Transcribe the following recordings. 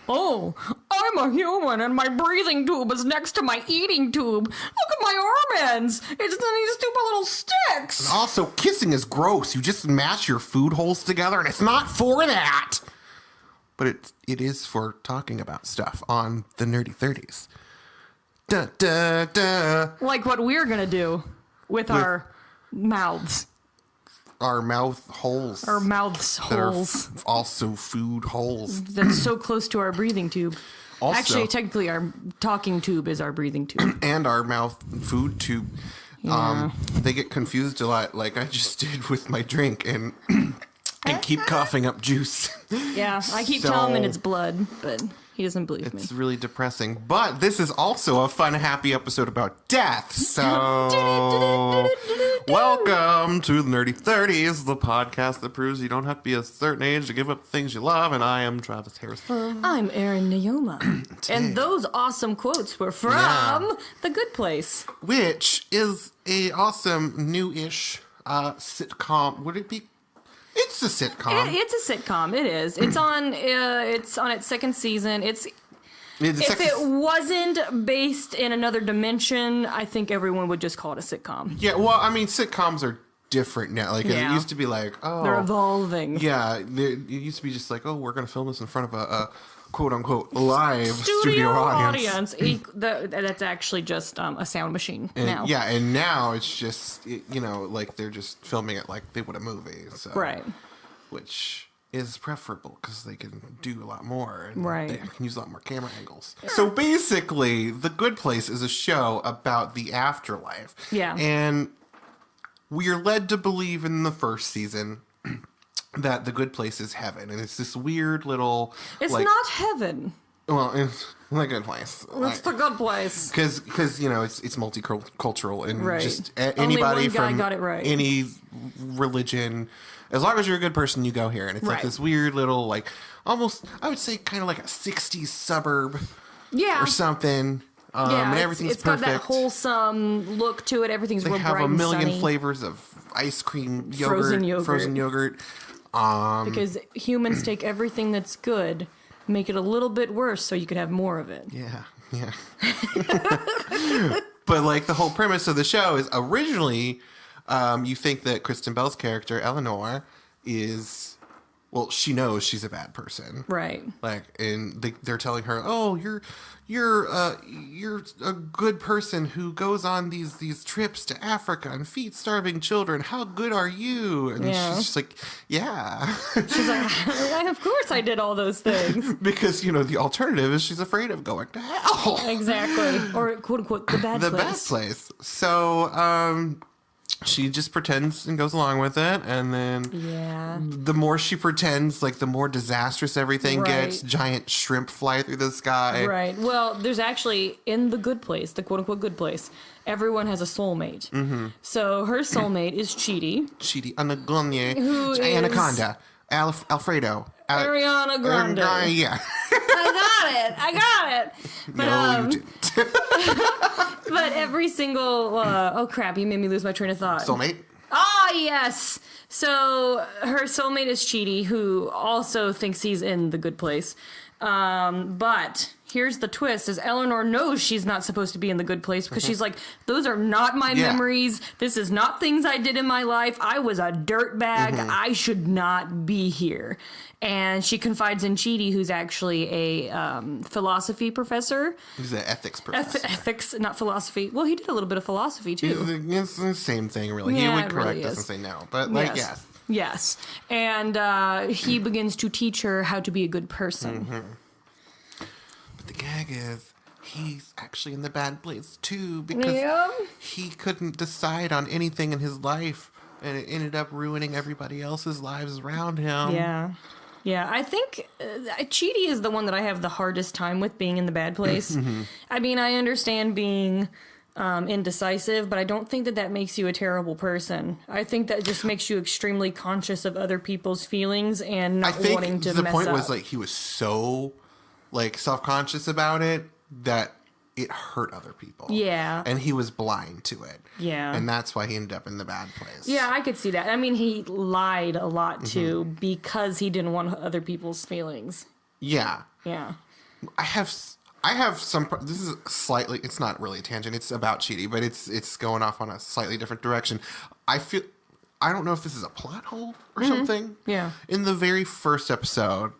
Oh, I'm a human and my breathing tube is next to my eating tube. Look at my arm ends. It's these stupid little sticks. And also, kissing is gross. You just mash your food holes together, and it's not for that. But it is for talking about stuff on the Nerdy 30s. Da, da, da. Like what we're going to do with our mouths. Our mouth holes. Our mouths holes. That are also food holes. That's so close to our breathing tube. Also, actually, technically, our talking tube is our breathing tube. And our mouth food tube. Yeah. They get confused a lot, like I just did with my drink, and keep coughing up juice. Yeah, I keep telling him it's blood, but he doesn't believe me. It's really depressing. But this is also a fun, happy episode about death. So, welcome to the Nerdy 30s, the podcast that proves you don't have to be a certain age to give up things you love. And I am Travis Harrison. I'm Erin Naoma. And those awesome quotes were from The Good Place. Which is a awesome new-ish sitcom. Would it be? It's a sitcom. It's a sitcom. It is. It's on its second season. If it wasn't based in another dimension, I think everyone would just call it a sitcom. Yeah, well, I mean, sitcoms are different now. Like, it used to be like, oh... They're evolving. Yeah, it used to be just like, oh, we're going to film this in front of a quote-unquote live studio audience. That's actually just a sound machine now. Yeah, and now it's just, like they're just filming it like they would a movie. So, right. Which is preferable because they can do a lot more. And right. They can use a lot more camera angles. Yeah. So basically, The Good Place is a show about the afterlife. Yeah. And we are led to believe in the first season that the good place is heaven, and it's this weird little... It's not heaven. Well, it's the good place. It's the good place. Because it's multicultural, and just anybody Only one guy from got it right. any religion, as long as you're a good person, you go here. And it's like this weird little, like, almost, I would say kind of like a 60s suburb or something. And everything's it's perfect. got that wholesome look to it. Everything's real bright and sunny. They have a million flavors of ice cream, frozen yogurt. Because humans take everything that's good, make it a little bit worse so you could have more of it. Yeah. But like the whole premise of the show is originally you think that Kristen Bell's character, Eleanor, is... Well, she knows she's a bad person, right? Like, and they're telling her, "Oh, you're a good person who goes on these trips to Africa and feeds starving children. How good are you?" And she's just like, "Yeah." She's like, "Of course I did all those things." Because the alternative is she's afraid of going to hell. Exactly, or quote unquote the bad place. So, she just pretends and goes along with it, and then the more she pretends, like the more disastrous everything gets. Giant shrimp fly through the sky. Right. Well, there's actually, in the good place, the quote-unquote good place, everyone has a soulmate. Mm-hmm. So her soulmate is Chidi. Chidi Anagonye. Who Anaconda. Alfredo. Ariana Grande. Yeah. I got it. But, no, you didn't. But every single... oh, crap. You made me lose my train of thought. Soulmate? Ah, yes. So her soulmate is Chidi, who also thinks he's in the good place. But here's the twist, is Eleanor knows she's not supposed to be in the good place because she's like, those are not my memories. This is not things I did in my life. I was a dirtbag. I should not be here. And she confides in Chidi, who's actually a philosophy professor. He's an ethics professor. Ethics, not philosophy. Well, he did a little bit of philosophy, too. It's the same thing, really. Yeah, he would correct really us and say no. But, yes. Yes. And he begins to teach her how to be a good person. Mm-hmm. But the gag is, he's actually in the bad place, too, because he couldn't decide on anything in his life, and it ended up ruining everybody else's lives around him. Yeah, I think Chidi is the one that I have the hardest time with being in the bad place. I mean, I understand being indecisive, but I don't think that makes you a terrible person. I think that just makes you extremely conscious of other people's feelings and not wanting to mess up. The point was, like, he was so, like, self-conscious about it that it hurt other people. Yeah. And he was blind to it. Yeah. And that's why he ended up in the bad place. Yeah, I could see that. I mean, he lied a lot, too, because he didn't want other people's feelings. Yeah. Yeah. I have some. This is slightly. It's not really a tangent. It's about Chidi, but it's going off on a slightly different direction. I don't know if this is a plot hole or something. Yeah. In the very first episode,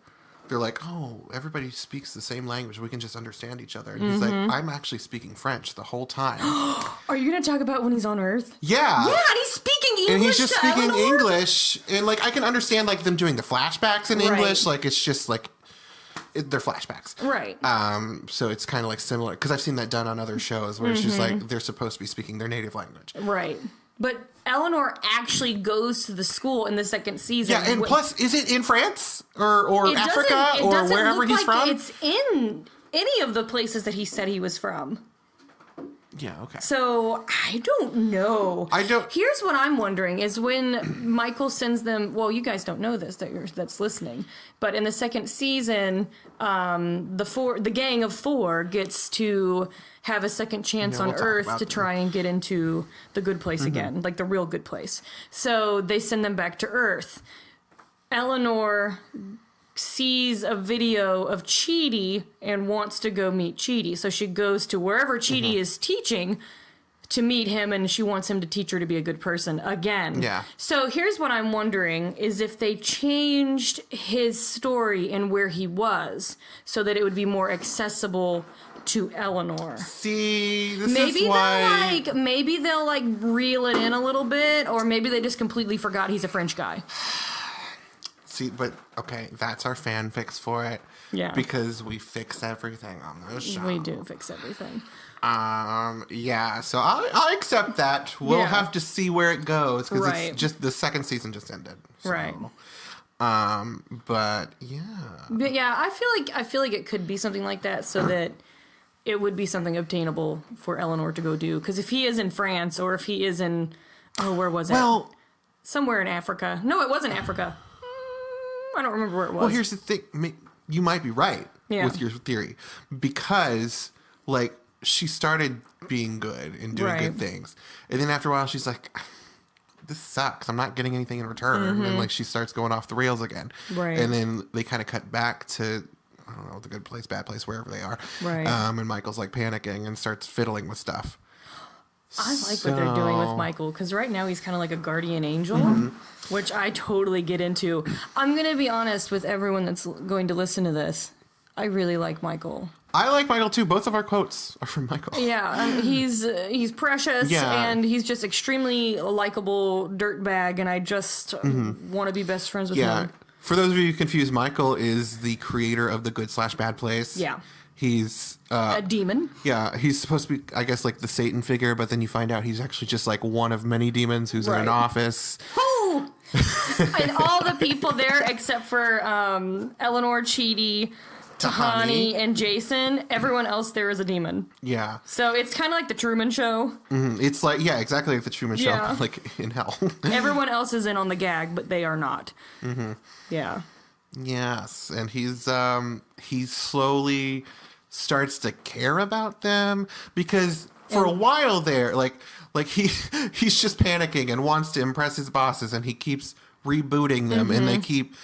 they're like, "Oh, everybody speaks the same language. We can just understand each other." And he's like, "I'm actually speaking French the whole time." Are you going to talk about when he's on Earth? Yeah. Yeah, and he's speaking English. And he's just to speaking Eleanor. English, and like I can understand like them doing the flashbacks in English. Like it's just like they're flashbacks, Right. So it's kind of like similar because I've seen that done on other shows where it's just like they're supposed to be speaking their native language. Right. But Eleanor actually goes to the school in the second season. Yeah, and plus, is it in France or It Africa doesn't- it or doesn't wherever look he's like from? It's in any of the places that he said he was from. Yeah, okay. So I don't know. Here's what I'm wondering: is when Michael sends them. Well, you guys don't know this that's listening, but in the second season, the gang of 4 gets to have a second chance on we'll talk Earth about to them. try and get into the good place again, like the real good place. So they send them back to Earth. Eleanor sees a video of Chidi and wants to go meet Chidi. So she goes to wherever Chidi is teaching to meet him, and she wants him to teach her to be a good person again. Yeah. So here's what I'm wondering is if they changed his story and where he was so that it would be more accessible to Eleanor. See, this Maybe is why... they'll like reel it in a little bit, or maybe they just completely forgot he's a French guy. See, but okay, that's our fan fix for it. Yeah. Because we fix everything on the show. We do fix everything. Yeah, so I'll accept that. We'll Yeah. have to see where it goes because Right. it's just the second season just ended. So. Right. But yeah. But yeah, I feel like it could be something like that, so that it would be something obtainable for Eleanor to go do. Because if he is in France, or if he is in, where was it? Well, somewhere in Africa. No, it wasn't Africa. I don't remember where it was. well, here's the thing. You might be right Yeah. with your theory because, like, she started being good and doing good things, and then after a while, she's like, "This sucks. I'm not getting anything in return," and like she starts going off the rails again. Right. And then they kind of cut back to, I don't know, the good place, bad place, wherever they are. Right. And Michael's like panicking and starts fiddling with stuff. I like what they're doing with Michael, because right now he's kind of like a guardian angel, which I totally get into. I'm going to be honest with everyone that's going to listen to this. I really like Michael. I like Michael too. Both of our quotes are from Michael. Yeah, he's precious, Yeah. and he's just extremely likable dirtbag, and I just want to be best friends with Yeah. him. For those of you confused, Michael is the creator of the good/bad place. Yeah. He's A demon. yeah, he's supposed to be, I guess, like the Satan figure, but then you find out he's actually just like one of many demons who's in an Right. office. Woo! And all the people there, except for Eleanor, Chidi, Tahani, and Jason, everyone else there is a demon. Yeah. So it's kind of like the Truman Show. It's like, yeah, exactly like the Truman Show, Yeah. like in hell. Everyone else is in on the gag, but they are not. Yeah. Yes, and he slowly starts to care about them because for a while there, like he's just panicking and wants to impress his bosses, and he keeps rebooting them, and they keep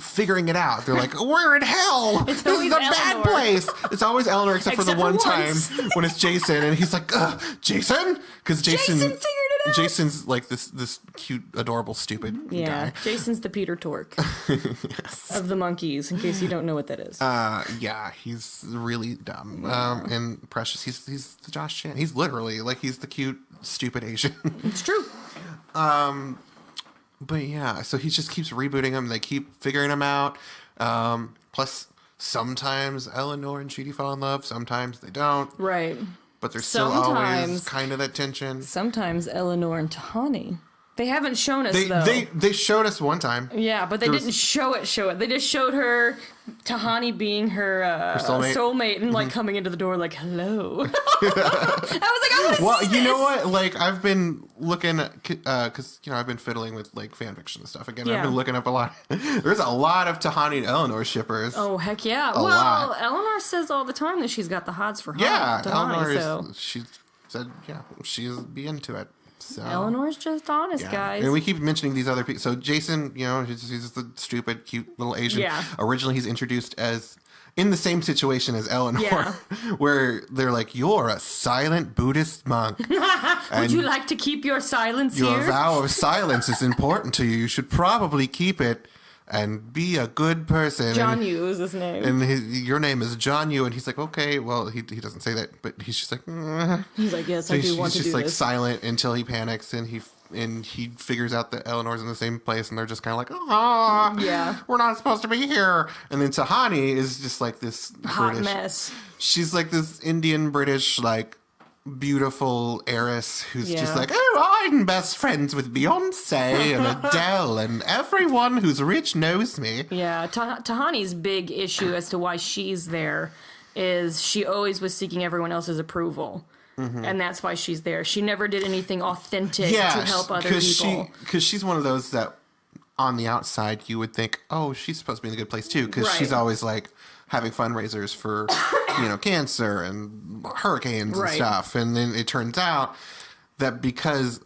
figuring it out. They're like, we're in hell. This is always the bad Eleanor. place. It's always Eleanor, except for the Except one for time once. when it's Jason, and he's like, Jason? Because Jason figured it out. Jason's like this cute, adorable, stupid Yeah. guy. Jason's the Peter Tork of the monkeys, in case you don't know what that is. Yeah, he's really dumb and precious. He's the Josh Chan. He's literally like he's the cute, stupid Asian. It's true. But yeah, so he just keeps rebooting them. They keep figuring them out. Plus, sometimes Eleanor and Chidi fall in love. Sometimes they don't. Right. But there's still always Sometimes. kind of that tension. Sometimes Eleanor and Tahani. They haven't shown us, though. They showed us one time. Yeah, but they didn't show it. They just showed her, Tahani being her soulmate and like coming into the door like, hello. I was like, I want to Well, see you know what? Like, I've been looking at, because, I've been fiddling with, like, fan fiction and stuff. Again, Yeah. I've been looking up a lot. There's a lot of Tahani and Eleanor shippers. Oh, heck yeah. A lot. Eleanor says all the time that she's got the hots for Yeah, Tahani, Eleanor she said, yeah, she's be into it. So. Eleanor's just honest, Yeah. guys. And we keep mentioning these other people. So Jason, he's the stupid, cute little Asian. Yeah. Originally, he's introduced as in the same situation as Eleanor, Yeah. where they're like, you're a silent Buddhist monk. Would you like to keep your silence Your here? vow of silence is important to you. You should probably keep it and be a good person. John Yu is his name. And your name is John Yu. And he's like, okay, well, he doesn't say that, but he's just like, He's like, yes, so I do want to he's do just like this. silent until he panics and he figures out that Eleanor's in the same place and they're just kind of like, ah, Yeah. we're not supposed to be here. And then Tahani is just like this Hot British mess. She's like this Indian British, like, beautiful heiress who's just Yeah. like, oh, I'm best friends with Beyonce and Adele and everyone who's rich knows me. Yeah, Tahani's big issue as to why she's there is she always was seeking everyone else's approval. And that's why she's there. She never did anything authentic to help other people. Because she's one of those that on the outside you would think, oh, she's supposed to be in a good place too. Because she's Right. always like having fundraisers for, cancer and hurricanes and Right. stuff. And then it turns out that because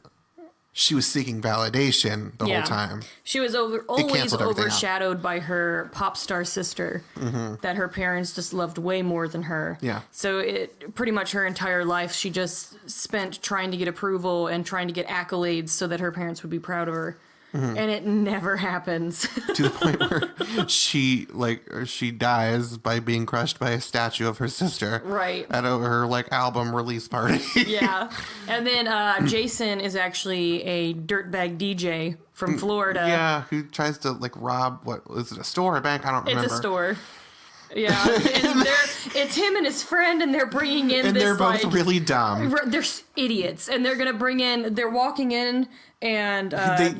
she was seeking validation the whole time. She was always canceled everything out. overshadowed by her pop star sister that her parents just loved way more than her. Yeah. So it pretty much her entire life she just spent trying to get approval and trying to get accolades so that her parents would be proud of her. And it never happens. To the point where she dies by being crushed by a statue of her sister. Right. At her album release party. Yeah. And then Jason is actually a dirtbag DJ from Florida. Yeah, who tries to rob, what is it, a store or a bank? I don't remember. It's a store. Yeah. And it's him and his friend, and they're bringing in And this, they're both really dumb. They're idiots, and they're gonna bring in. They're walking in, and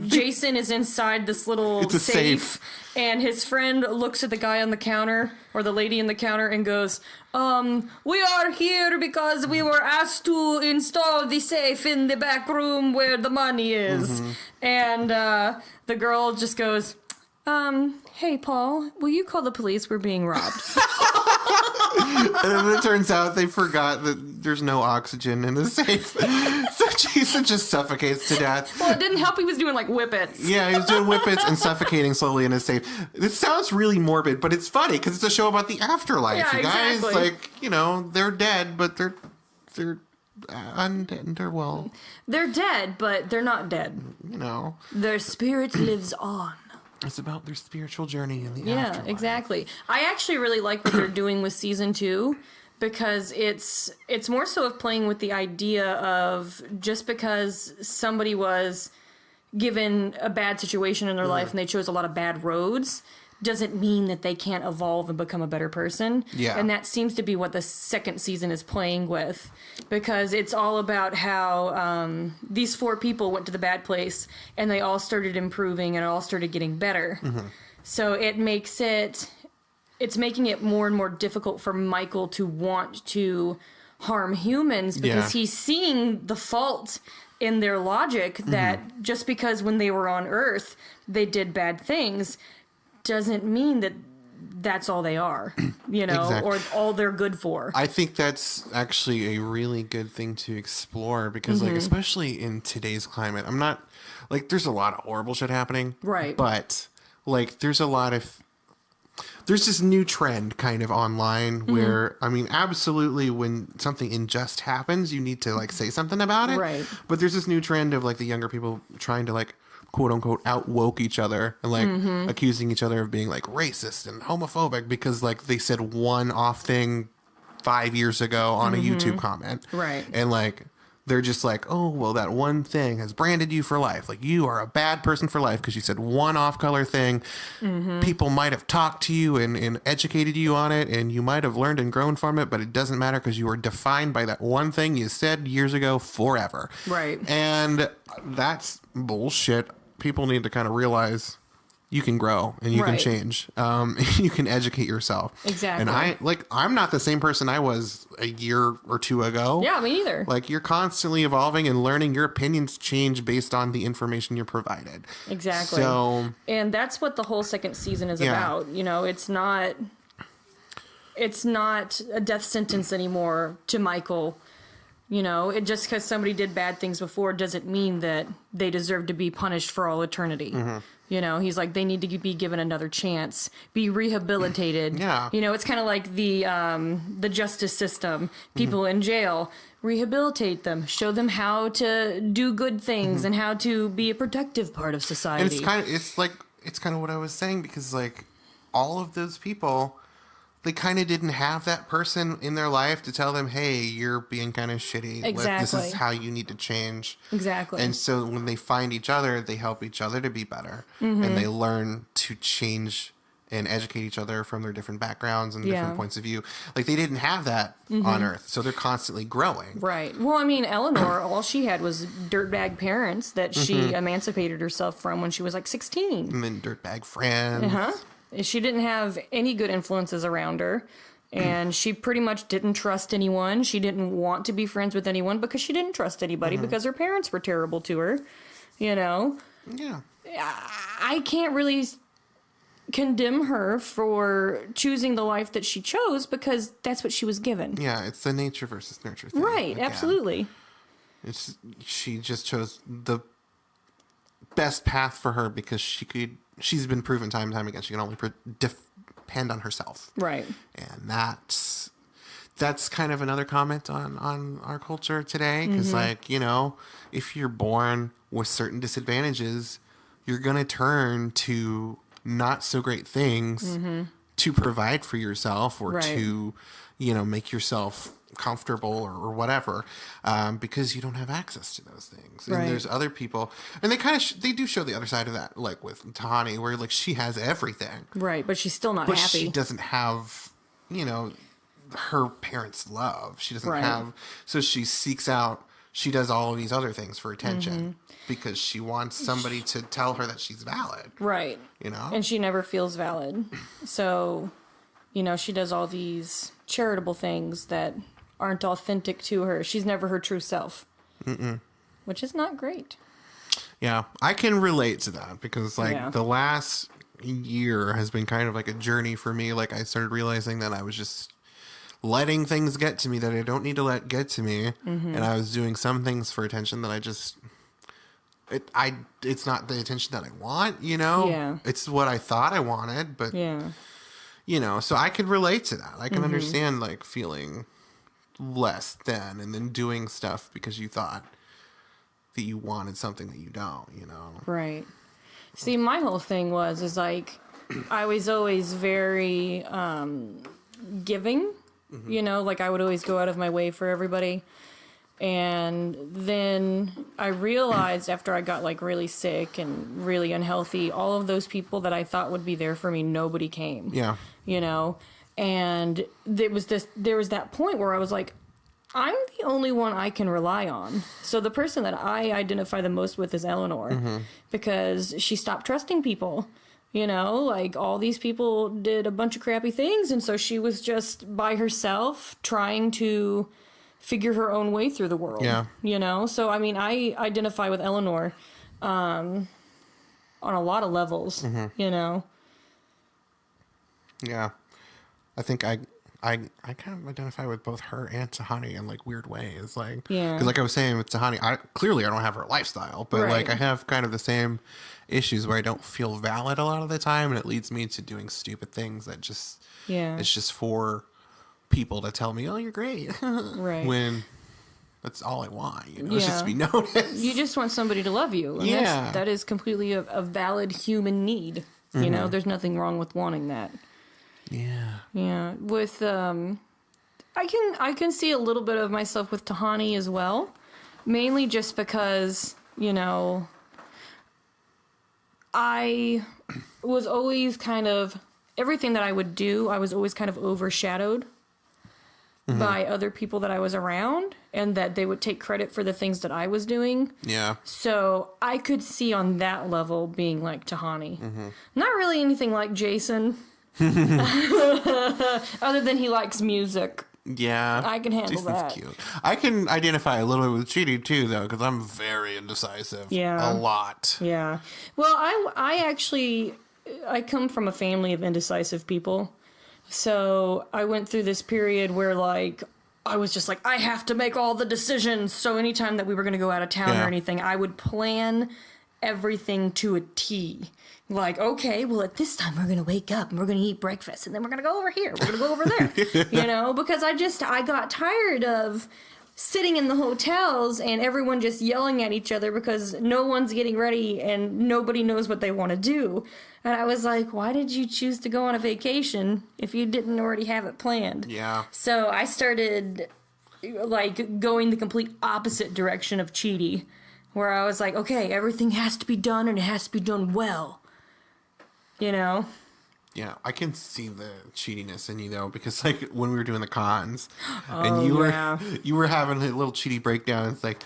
Jason is inside this little It's a safe. and his friend looks at the guy on the counter or the lady in the counter and goes, "We are here because we were asked to install the safe in the back room where the money is." And the girl just goes, "Hey, Paul, will you call the police? We're being robbed." And then it turns out they forgot that there's no oxygen in the safe. So Jason just suffocates to death. Well, it didn't help. He was doing whippets. Yeah, he was doing whippets and suffocating slowly in his safe. It sounds really morbid, but it's funny because it's a show about the afterlife. Yeah, you guys, exactly. they're dead, but they're undead. They're dead, but they're not dead. Their spirit lives on. It's about their spiritual journey in the Yeah, afterlife. exactly. I actually really like what they're doing with season 2 because it's more so of playing with the idea of just because somebody was given a bad situation in their life and they chose a lot of bad roads doesn't mean that they can't evolve and become a better person. Yeah. And that seems to be what the second season is playing with, because it's all about how these 4 people went to the bad place and they all started improving and it all started getting better. So it's making it more and more difficult for Michael to want to harm humans because he's seeing the fault in their logic that just because when they were on Earth they did bad things doesn't mean that that's all they are, Exactly. or all they're good for. I think that's actually a really good thing to explore because, especially in today's climate, I'm not, there's a lot of horrible shit happening. Right. But, there's this new trend kind of online where, absolutely when something unjust happens, you need to, say something about it. Right. But there's this new trend of, the younger people trying to, quote unquote out woke each other and accusing each other of being racist and homophobic because they said one off thing 5 years ago on a YouTube comment. Right. And they're just oh, well, that one thing has branded you for life. You are a bad person for life because you said one off color thing. People might have talked to you and educated you on it and you might have learned and grown from it, but it doesn't matter because you were defined by that one thing you said years ago forever. Right. And that's bullshit. People need to kind of realize you can grow and you can change. You can educate yourself. Exactly. And I'm not the same person I was a year or 2 ago. Yeah, me either. You're constantly evolving and learning. Your opinions change based on the information you're provided. Exactly. So, and that's what the whole second season is about. It's not a death sentence anymore to Michael. Just because somebody did bad things before doesn't mean that they deserve to be punished for all eternity. You know, he's like, they need to be given another chance, be rehabilitated. Yeah. You know, it's kind of like the justice system. People in jail, rehabilitate them, show them how to do good things and how to be a productive part of society. And it's kind of what I was saying, because like all of those people, they kind of didn't have that person in their life to tell them, hey, you're being kind of shitty. Exactly. This is how you need to change. Exactly. And so when they find each other, they help each other to be better. And they learn to change and educate each other from their different backgrounds and different points of view. Like, they didn't have that on Earth. So they're constantly growing. Right. Well, I mean, Eleanor, all she had was dirtbag parents that she emancipated herself from when she was like 16. And then dirtbag friends. She didn't have any good influences around her, and she pretty much didn't trust anyone. She didn't want to be friends with anyone because she didn't trust anybody because her parents were terrible to her, you know? Yeah. I can't really condemn her for choosing the life that she chose because that's what she was given. Yeah, it's the nature versus nurture thing. Right, again. absolutely. She just chose the best path for her because she's been proven time and time again she can only depend on herself. Right. And that's kind of another comment on our culture today, because like, you know, if you're born with certain disadvantages, you're going to turn to not so great things to provide for yourself or to, you know, make yourself comfortable or whatever, because you don't have access to those things. And there's other people, and they kind of they do show the other side of that, like with Tahani, where like she has everything, right, but she's still not happy. She doesn't have, you know, her parents' love. She doesn't have, so she seeks out. She does all of these other things for attention because she wants somebody to tell her that she's valid. Right. You know? And she never feels valid. So, you know, she does all these charitable things that aren't authentic to her. She's never her true self. Which is not great. Yeah. I can relate to that because, like, the last year has been kind of like a journey for me. Like, I started realizing that I was just letting things get to me that I don't need to let get to me. And I was doing some things for attention that I just... It's not the attention that I want, you know? Yeah. It's what I thought I wanted, but... Yeah. You know, so I could relate to that. I can understand, like, feeling less than and then doing stuff because you thought that you wanted something that you don't, you know? Right. See, my whole thing is like, I was always very giving, you know? Like, I would always go out of my way for everybody. And then I realized after I got, like, really sick and really unhealthy, all of those people that I thought would be there for me, nobody came. Yeah. You know? And there was that point where I was like, I'm the only one I can rely on. So the person that I identify the most with is Eleanor, because she stopped trusting people. You know, like, all these people did a bunch of crappy things, and so she was just by herself trying to figure her own way through the world. Yeah. You know? So, I mean, I identify with Eleanor on a lot of levels, you know? Yeah. I think I kind of identify with both her and Tahani in, like, weird ways. Like, because like I was saying with Tahani, I don't have her lifestyle, but like I have kind of the same issues where I don't feel valid a lot of the time, and it leads me to doing stupid things that just it's just for people to tell me, oh, you're great. Right. When that's all I want, you know, it's just to be noticed. You just want somebody to love you. And that is completely a valid human need. You know, there's nothing wrong with wanting that. Yeah. Yeah. With, I can see a little bit of myself with Tahani as well. Mainly just because, you know, I was always kind of, everything that I would do, I was always kind of overshadowed by other people that I was around, and that they would take credit for the things that I was doing. Yeah. So I could see on that level being like Tahani. Not really anything like Jason. Other than he likes music. Yeah. I can handle Jason's that. Cute. I can identify a little bit with Chidi too, though, because I'm very indecisive. Yeah. A lot. Yeah. Well, I come from a family of indecisive people. So I went through this period where, like, I was just like, I have to make all the decisions. So anytime that we were going to go out of town or anything, I would plan everything to a T. Like, okay, well, at this time we're going to wake up and we're going to eat breakfast and then we're going to go over here. We're going to go over there, you know, because I got tired of sitting in the hotels and everyone just yelling at each other because no one's getting ready and nobody knows what they want to do. And I was like, why did you choose to go on a vacation if you didn't already have it planned? Yeah. So I started like going the complete opposite direction of Cheaty, where I was like, okay, everything has to be done and it has to be done well. You know? Yeah, I can see the cheatiness in you though, because like when we were doing the cons, and Oh, you were having a little cheaty breakdown. It's like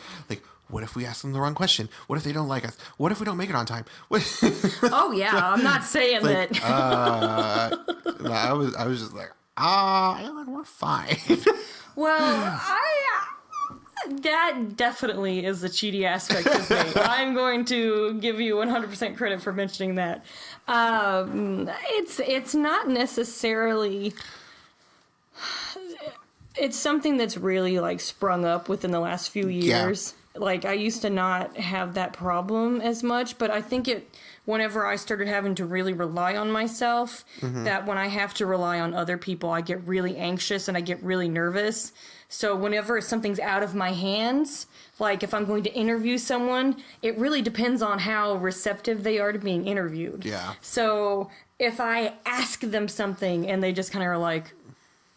what if we ask them the wrong question? What if they don't like us? What if we don't make it on time? Oh yeah, I'm not saying that. I was just like, Ellen, we're fine. Well, that definitely is the cheaty aspect of me. I'm going to give you 100% credit for mentioning that. It's not necessarily. It's something that's really like sprung up within the last few years. Yeah. Like I used to not have that problem as much, but I think whenever I started having to really rely on myself, that when I have to rely on other people, I get really anxious and I get really nervous. So whenever something's out of my hands, like if I'm going to interview someone, it really depends on how receptive they are to being interviewed. Yeah. So if I ask them something and they just kind of are like,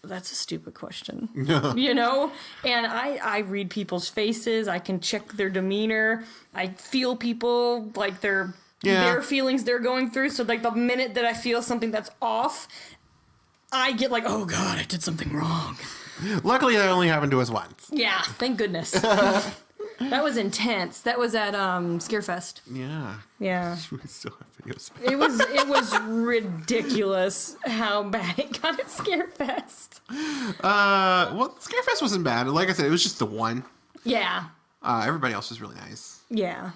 that's a stupid question, you know? And I read people's faces. I can check their demeanor. I feel people, like their feelings they're going through. So like the minute that I feel something that's off, I get like, oh God, I did something wrong. Luckily, that only happened to us once. Yeah, thank goodness. That was intense. That was at Scarefest. Yeah. Yeah. We still have videos. It was ridiculous how bad it got at Scarefest. Well, Scarefest wasn't bad. Like I said, it was just the one. Yeah. Everybody else was really nice. Yeah.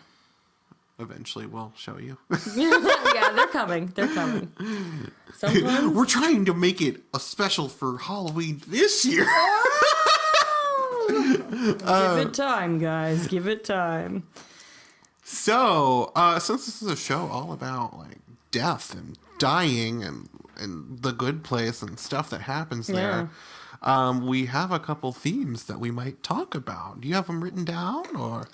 Eventually, we'll show you. Yeah, they're coming. They're coming. Sometimes. We're trying to make it a special for Halloween this year. Give it time, guys. Give it time. So, since this is a show all about like death and dying and the good place and stuff that happens there, we have a couple themes that we might talk about. Do you have them written down, or?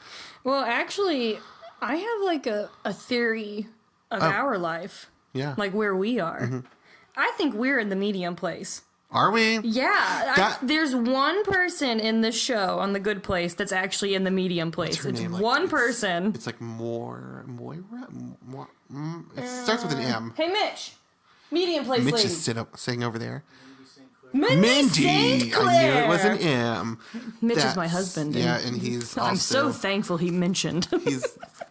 Well, actually, I have like a theory of our life. Yeah. Like where we are. Mm-hmm. I think we're in the medium place. Are we? Yeah. There's one person in the show on The Good Place that's actually in the medium place. It's name? one person. It's like Moira? It starts with an M. Hey, Mitch. Medium place Mitch lady. is sitting over there. Mindy St. Clair. I knew it was an M. Mitch is my husband. Yeah, and he's also... I'm so thankful he mentioned. He's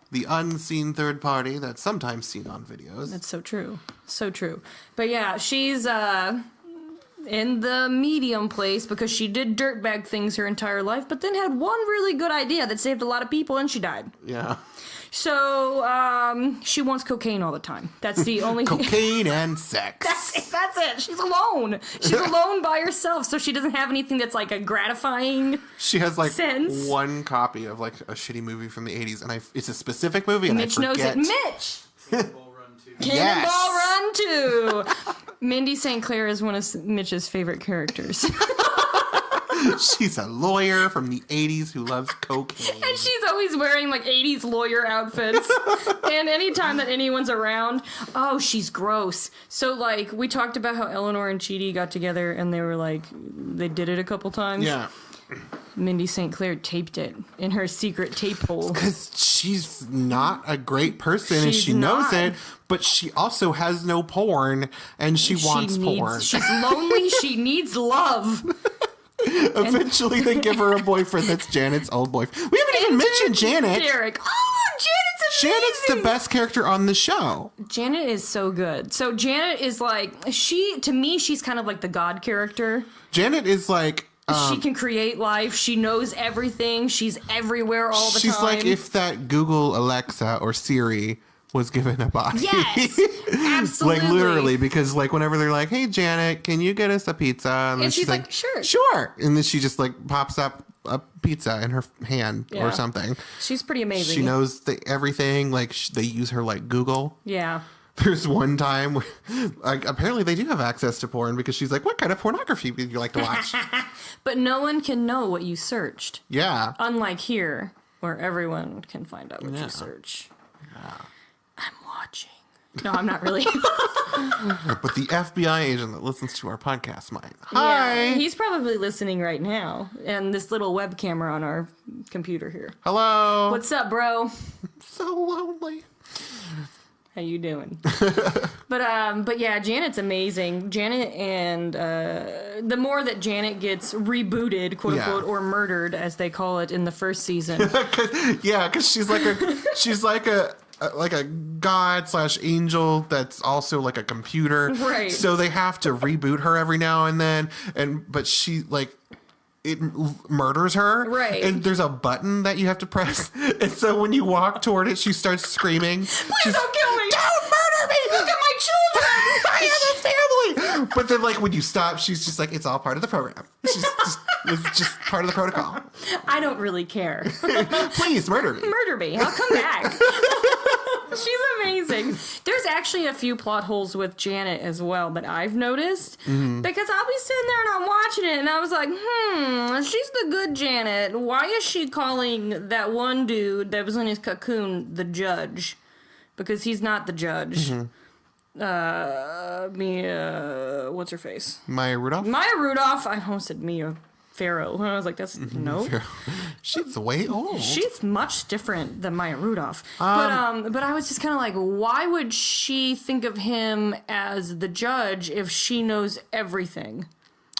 the unseen third party that's sometimes seen on videos. That's so true. So true. But yeah, she's in the medium place because she did dirtbag things her entire life, but then had one really good idea that saved a lot of people and she died. Yeah. So, she wants cocaine all the time. That's the only... Cocaine and sex. That's it. She's alone. She's alone by herself, so she doesn't have anything that's like a gratifying She has like sense. one copy of like a shitty movie from the 80s, and it's a specific movie, and Mitch I forget. knows it. Mitch! Cannonball Run 2. Cannonball Run 2! Mindy St. Clair is one of Mitch's favorite characters. She's a lawyer from the 80s who loves cocaine. And she's always wearing like 80s lawyer outfits. And anytime that anyone's around, oh, she's gross. So like we talked about how Eleanor and Cheaty got together and they were like, they did it a couple times. Yeah. Mindy St. Clair taped it in her secret tape hole. Because she's not a great person and She's she knows not. it, but she also has no porn and she wants porn. She's lonely. She needs love. Eventually they give her a boyfriend that's Janet's old boyfriend. We haven't even mentioned Janet. Derek. Oh, Janet's amazing. Janet's the best character on the show. Janet is so good. So Janet is like, to me, she's kind of like the God character. Janet is like... she can create life. She knows everything. She's everywhere all the time. She's like if that Google Alexa or Siri was given a body. Yes, absolutely. Like literally, because like whenever they're like, "Hey Janet, can you get us a pizza?" And she's like, "Sure." Sure. And then she just like pops up a pizza in her hand or something. She's pretty amazing. She knows everything. Like, they use her like Google. Yeah. There's one time where, like, apparently they do have access to porn because she's like, what kind of pornography would you like to watch? But no one can know what you searched. Yeah. Unlike here, where everyone can find out what you search. Yeah. I'm watching. No, I'm not really. But the FBI agent that listens to our podcast might. Hi. Yeah, he's probably listening right now. And this little web camera on our computer here. Hello. What's up, bro? So lonely. How you doing? But yeah, Janet's amazing. Janet, and the more that Janet gets rebooted, quote unquote, or murdered, as they call it in the first season. Because she's like a god / angel that's also like a computer. Right. So they have to reboot her every now and then, but she it murders her. Right. And there's a button that you have to press. And so when you walk toward it, she starts screaming. Please don't kill me! Don't murder me! Look at my children! I have a family! But then, like, when you stop, she's just like, it's all part of the program. It's just part of the protocol. I don't really care. Please, murder me. Murder me. I'll come back. She's amazing. There's actually a few plot holes with Janet as well that I've noticed. Mm-hmm. Because I'll be sitting there and I'm watching it and I was like, she's the good Janet. Why is she calling that one dude that was in his cocoon the judge? Because he's not the judge. Mm-hmm. What's her face? Maya Rudolph? Maya Rudolph. I almost said Mia Farrow. And I was like, that's no. She's way old. She's much different than Maya Rudolph. But I was just kind of like, why would she think of him as the judge if she knows everything?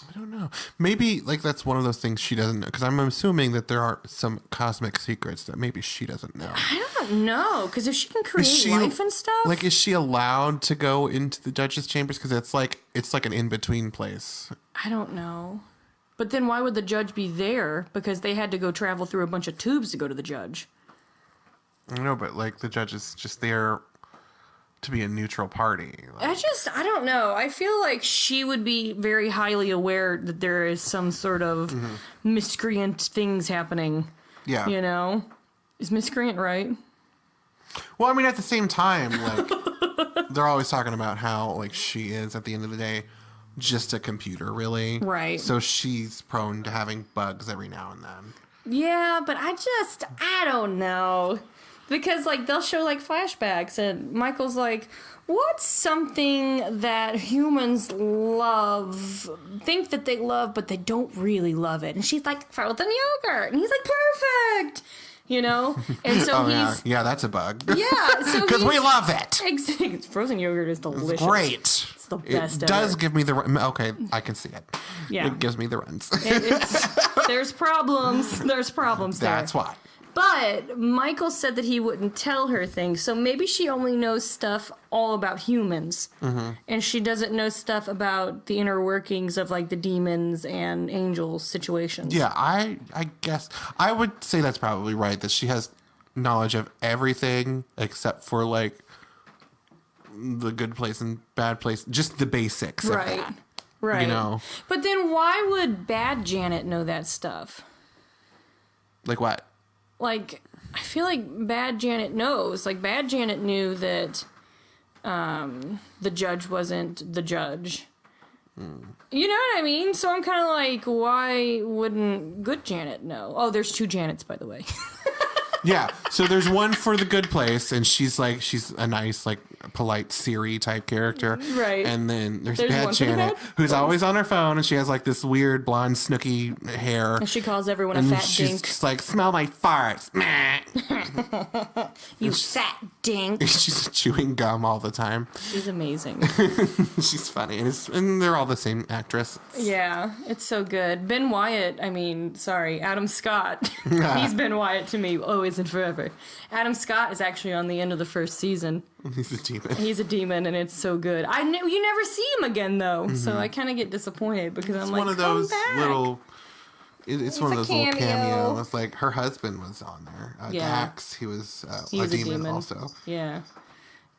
I don't know. Maybe, like, that's one of those things she doesn't know. Because I'm assuming that there are some cosmic secrets that maybe she doesn't know. I don't know. Because if she can create life and stuff. Like, is she allowed to go into the judge's chambers? Because it's like an in-between place. I don't know. But then why would the judge be there? Because they had to go travel through a bunch of tubes to go to the judge. I know, but, like, the judge is just there to be a neutral party. Like, I don't know. I feel like she would be very highly aware that there is some sort of miscreant things happening. Yeah. You know? Is miscreant right? Well, I mean, at the same time, like, they're always talking about how, like, she is, at the end of the day, just a computer, really. Right. So she's prone to having bugs every now and then. Yeah, but I don't know. Because, like, they'll show, like, flashbacks, and Michael's like, what's something that humans think that they love, but they don't really love it? And she's like, frozen yogurt. And he's like, perfect! You know? And so yeah, that's a bug. Yeah, so because we love it. Exactly. Frozen yogurt is delicious. It's great. It's the best It ever. does give me the... Okay, I can see it. Yeah. It gives me the runs. There's problems. There's problems there. That's why. But Michael said that he wouldn't tell her things, so maybe she only knows stuff all about humans. Mm-hmm. And she doesn't know stuff about the inner workings of, like, the demons and angels situations. Yeah, I guess... I would say that's probably right, that she has knowledge of everything except for, like, the good place and bad place. Just the basics of that. Right. You know? But then why would bad Janet know that stuff? Like what? Like, I feel like bad Janet knows. Like, bad Janet knew that the judge wasn't the judge. You know what I mean? So I'm kind of like, why wouldn't good Janet know? Oh, there's two Janets, by the way. Yeah, so there's one for the good place, and she's a nice, like, polite Siri type character. Right. And then there's There's bad one for the Janet, bad who's always on her phone, and she has, like, this weird blonde snooky hair. And she calls everyone a And fat she's dink. just like, smell my farts. Meh. You fat dink. She's chewing gum all the time. She's amazing. She's funny. And they're all the same actress. Yeah, it's so good. Ben Wyatt, Adam Scott. He's Ben Wyatt to me, always and forever. Adam Scott is actually on the end of the first season. He's a demon. He's a demon, and it's so good. You never see him again, though, so I kind of get disappointed because I'm like, one of those come back. little... It's one of those little cameo. cameos. Like, her husband was on there. Yeah. Dax, he was a He's demon also. Yeah.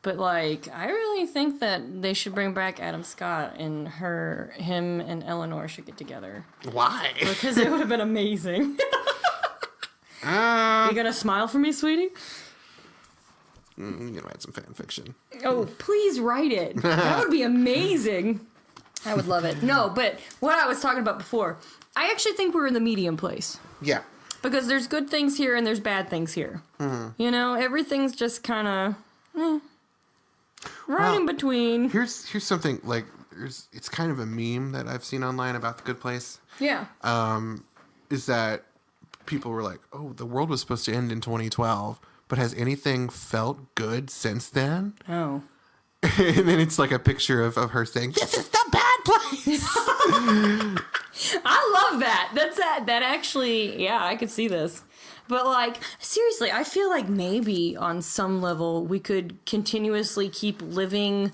But, like, I really think that they should bring back Adam Scott and him and Eleanor should get together. Why? Because it would have been amazing. You gonna smile for me, sweetie? You're gonna write some fan fiction. Oh, please write it. That would be amazing. I would love it. No, but what I was talking about before, I actually think we're in the medium place. Yeah. Because there's good things here and there's bad things here. Mm-hmm. You know, everything's just kind of right in between. Here's something, like, it's kind of a meme that I've seen online about The Good Place. Yeah. Is that people were like, oh, the world was supposed to end in 2012, but has anything felt good since then? Oh. And then it's like a picture of her saying, this is the bad place. I love that. That actually, yeah, I could see this. But, like, seriously, I feel like maybe on some level we could continuously keep living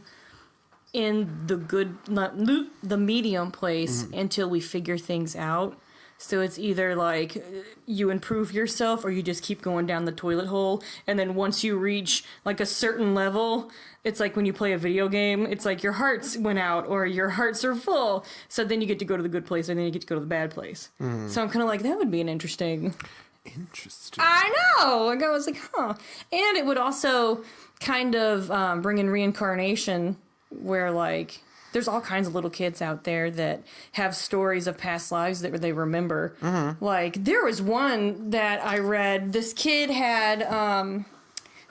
in the medium place until we figure things out. So it's either like you improve yourself or you just keep going down the toilet hole. And then once you reach like a certain level, it's like when you play a video game, it's like your hearts went out or your hearts are full. So then you get to go to the good place and then you get to go to the bad place. So I'm kind of like, that would be an interesting. I know. Like I was like, huh. And it would also kind of bring in reincarnation where like there's all kinds of little kids out there that have stories of past lives that they remember. Like there was one that I read. This kid had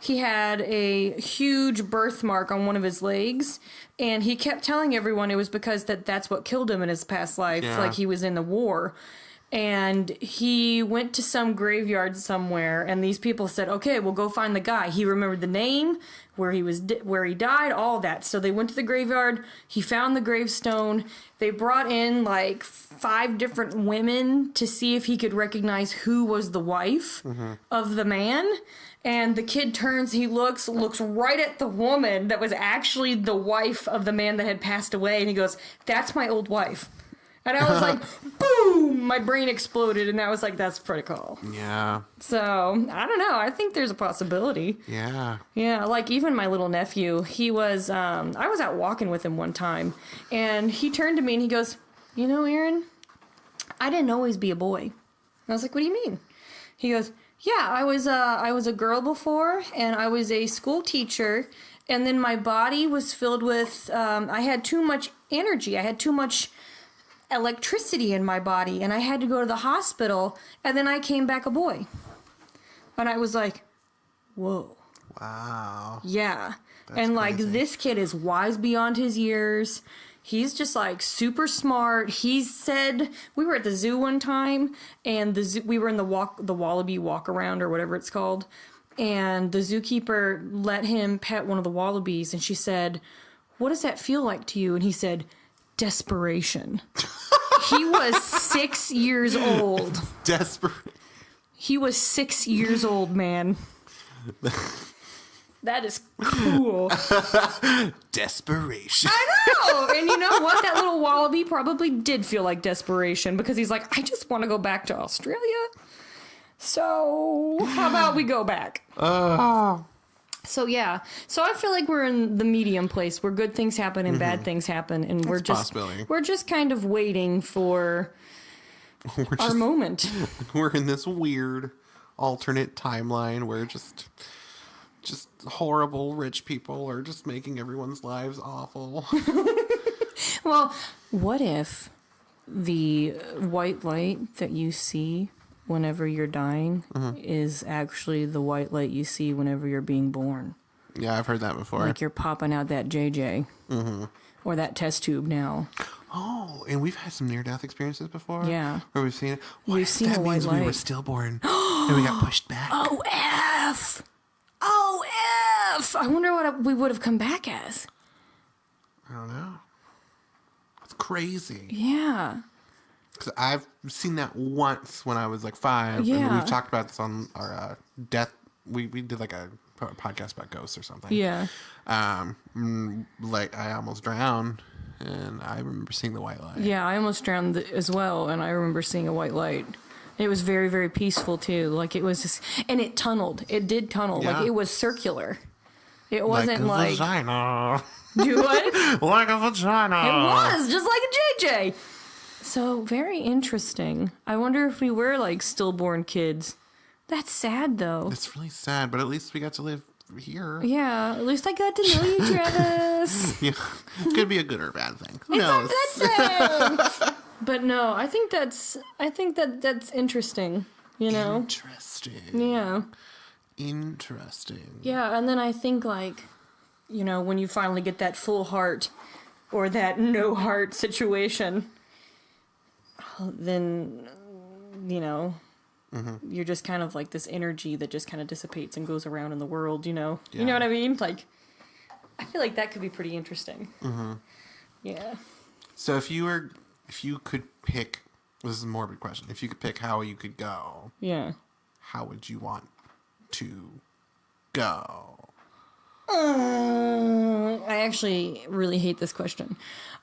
he had a huge birthmark on one of his legs, and he kept telling everyone it was because that's what killed him in his past life. Yeah. Like he was in the war. And he went to some graveyard somewhere, and these people said, okay, we'll go find the guy. He remembered the name, where he died, all that. So they went to the graveyard. He found the gravestone. They brought in like 5 different women to see if he could recognize who was the wife of the man. And the kid turns, he looks right at the woman that was actually the wife of the man that had passed away. And he goes, that's my old wife. And I was like, boom, my brain exploded. And I was like, that's pretty cool. Yeah. So, I don't know. I think there's a possibility. Yeah. Yeah, like even my little nephew, he was, I was out walking with him one time. And he turned to me and he goes, you know, Erin, I didn't always be a boy. And I was like, what do you mean? He goes, yeah, I was a girl before, and I was a school teacher. And then my body was filled with, I had too much energy. I had too much electricity in my body, and I had to go to the hospital, and then I came back a boy. And I was like, whoa. Wow. Yeah. That's and like crazy. this kid is wise beyond his years. He's just like super smart. He said, we were at the zoo one time, and we were in the wallaby walk around or whatever it's called, and the zookeeper let him pet one of the wallabies, and she said, what does that feel like to you? And he said, desperation. He was 6 years old. Desperate. He was 6 years old, man. That is cool. Desperation. I know. And you know what? That little wallaby probably did feel like desperation because he's like, I just want to go back to Australia. So how about we go back? So yeah, so I feel like we're in the medium place where good things happen and bad things happen, and we're just kind of waiting for our moment. We're in this weird alternate timeline where just horrible rich people are just making everyone's lives awful. Well, what if the white light that you see whenever you're dying is actually the white light you see whenever you're being born? Yeah, I've heard that before. Like you're popping out that JJ. Or that test tube now. Oh, and we've had some near-death experiences before. Yeah. Where we've seen it. We've seen that a white means light. we were stillborn and we got pushed back. OF! OF! I wonder what we would have come back as. I don't know. It's crazy. Yeah. Because I've seen that once when I was like 5. Yeah. And we've talked about this on our death. We did like a podcast about ghosts or something. Yeah. Like I almost drowned, and I remember seeing the white light. Yeah, I almost drowned as well, and I remember seeing a white light. It was very, very peaceful too. Like it was just, and it tunneled. It did tunnel. Yeah. Like it was circular. It wasn't like a like vagina. Do what? Like a vagina. It was just like a JJ. So very interesting. I wonder if we were like stillborn kids That's sad, though. It's really sad, but at least we got to live here. Yeah, at least I got to know you, Travis. Yeah, could be a good or bad thing. Who knows? It's a good thing. But no, I think that's interesting. You know. Interesting. Yeah. Interesting. Yeah, and then I think like, you know, when you finally get that full heart or that no heart situation, then, you know, you're just kind of like this energy that just kind of dissipates and goes around in the world, you know? Yeah. You know what I mean? Like, I feel like that could be pretty interesting. Yeah. So if you could pick, this is a morbid question, if you could pick how you could go, Yeah. how would you want to go? I actually really hate this question.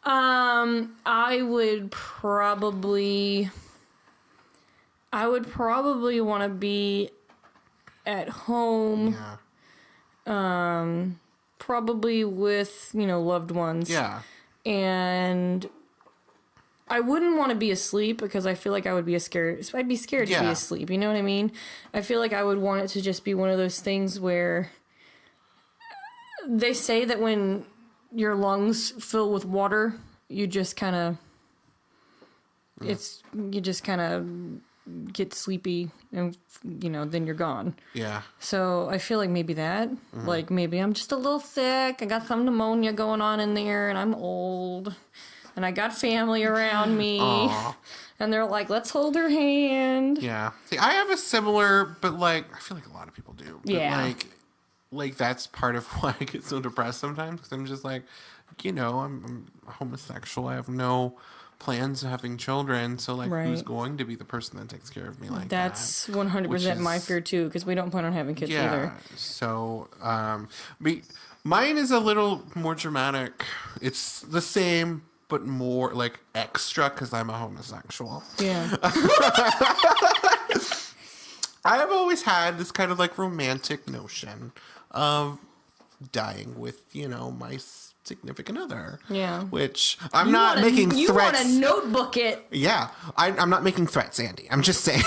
I would probably want to be at home, probably with, you know, loved ones. Yeah. And I wouldn't want to be asleep because I feel like I'd be scared to be asleep. You know what I mean? I feel like I would want it to just be one of those things where they say that when your lungs fill with water, you just kind of, get sleepy and, you know, then you're gone. Yeah. So I feel like maybe that, like maybe I'm just a little sick. I got some pneumonia going on in there and I'm old and I got family around me. Aww. And they're like, let's hold her hand. Yeah. See, I have a similar, but like, I feel like a lot of people do. But Yeah. Like that's part of why I get so depressed sometimes. Because I'm just like, you know, I'm homosexual. I have no plans of having children. So like, Right. who's going to be the person that takes care of me like That's that? 100% my is- fear too, because we don't plan on having kids either. So, mine is a little more dramatic. It's the same, but more like extra because I'm a homosexual. Yeah. I have always had this kind of like romantic notion of dying with, you know, my significant other. Yeah. Which I'm not making threats. You want to notebook it. Yeah, I'm not making threats, Andy. I'm just saying.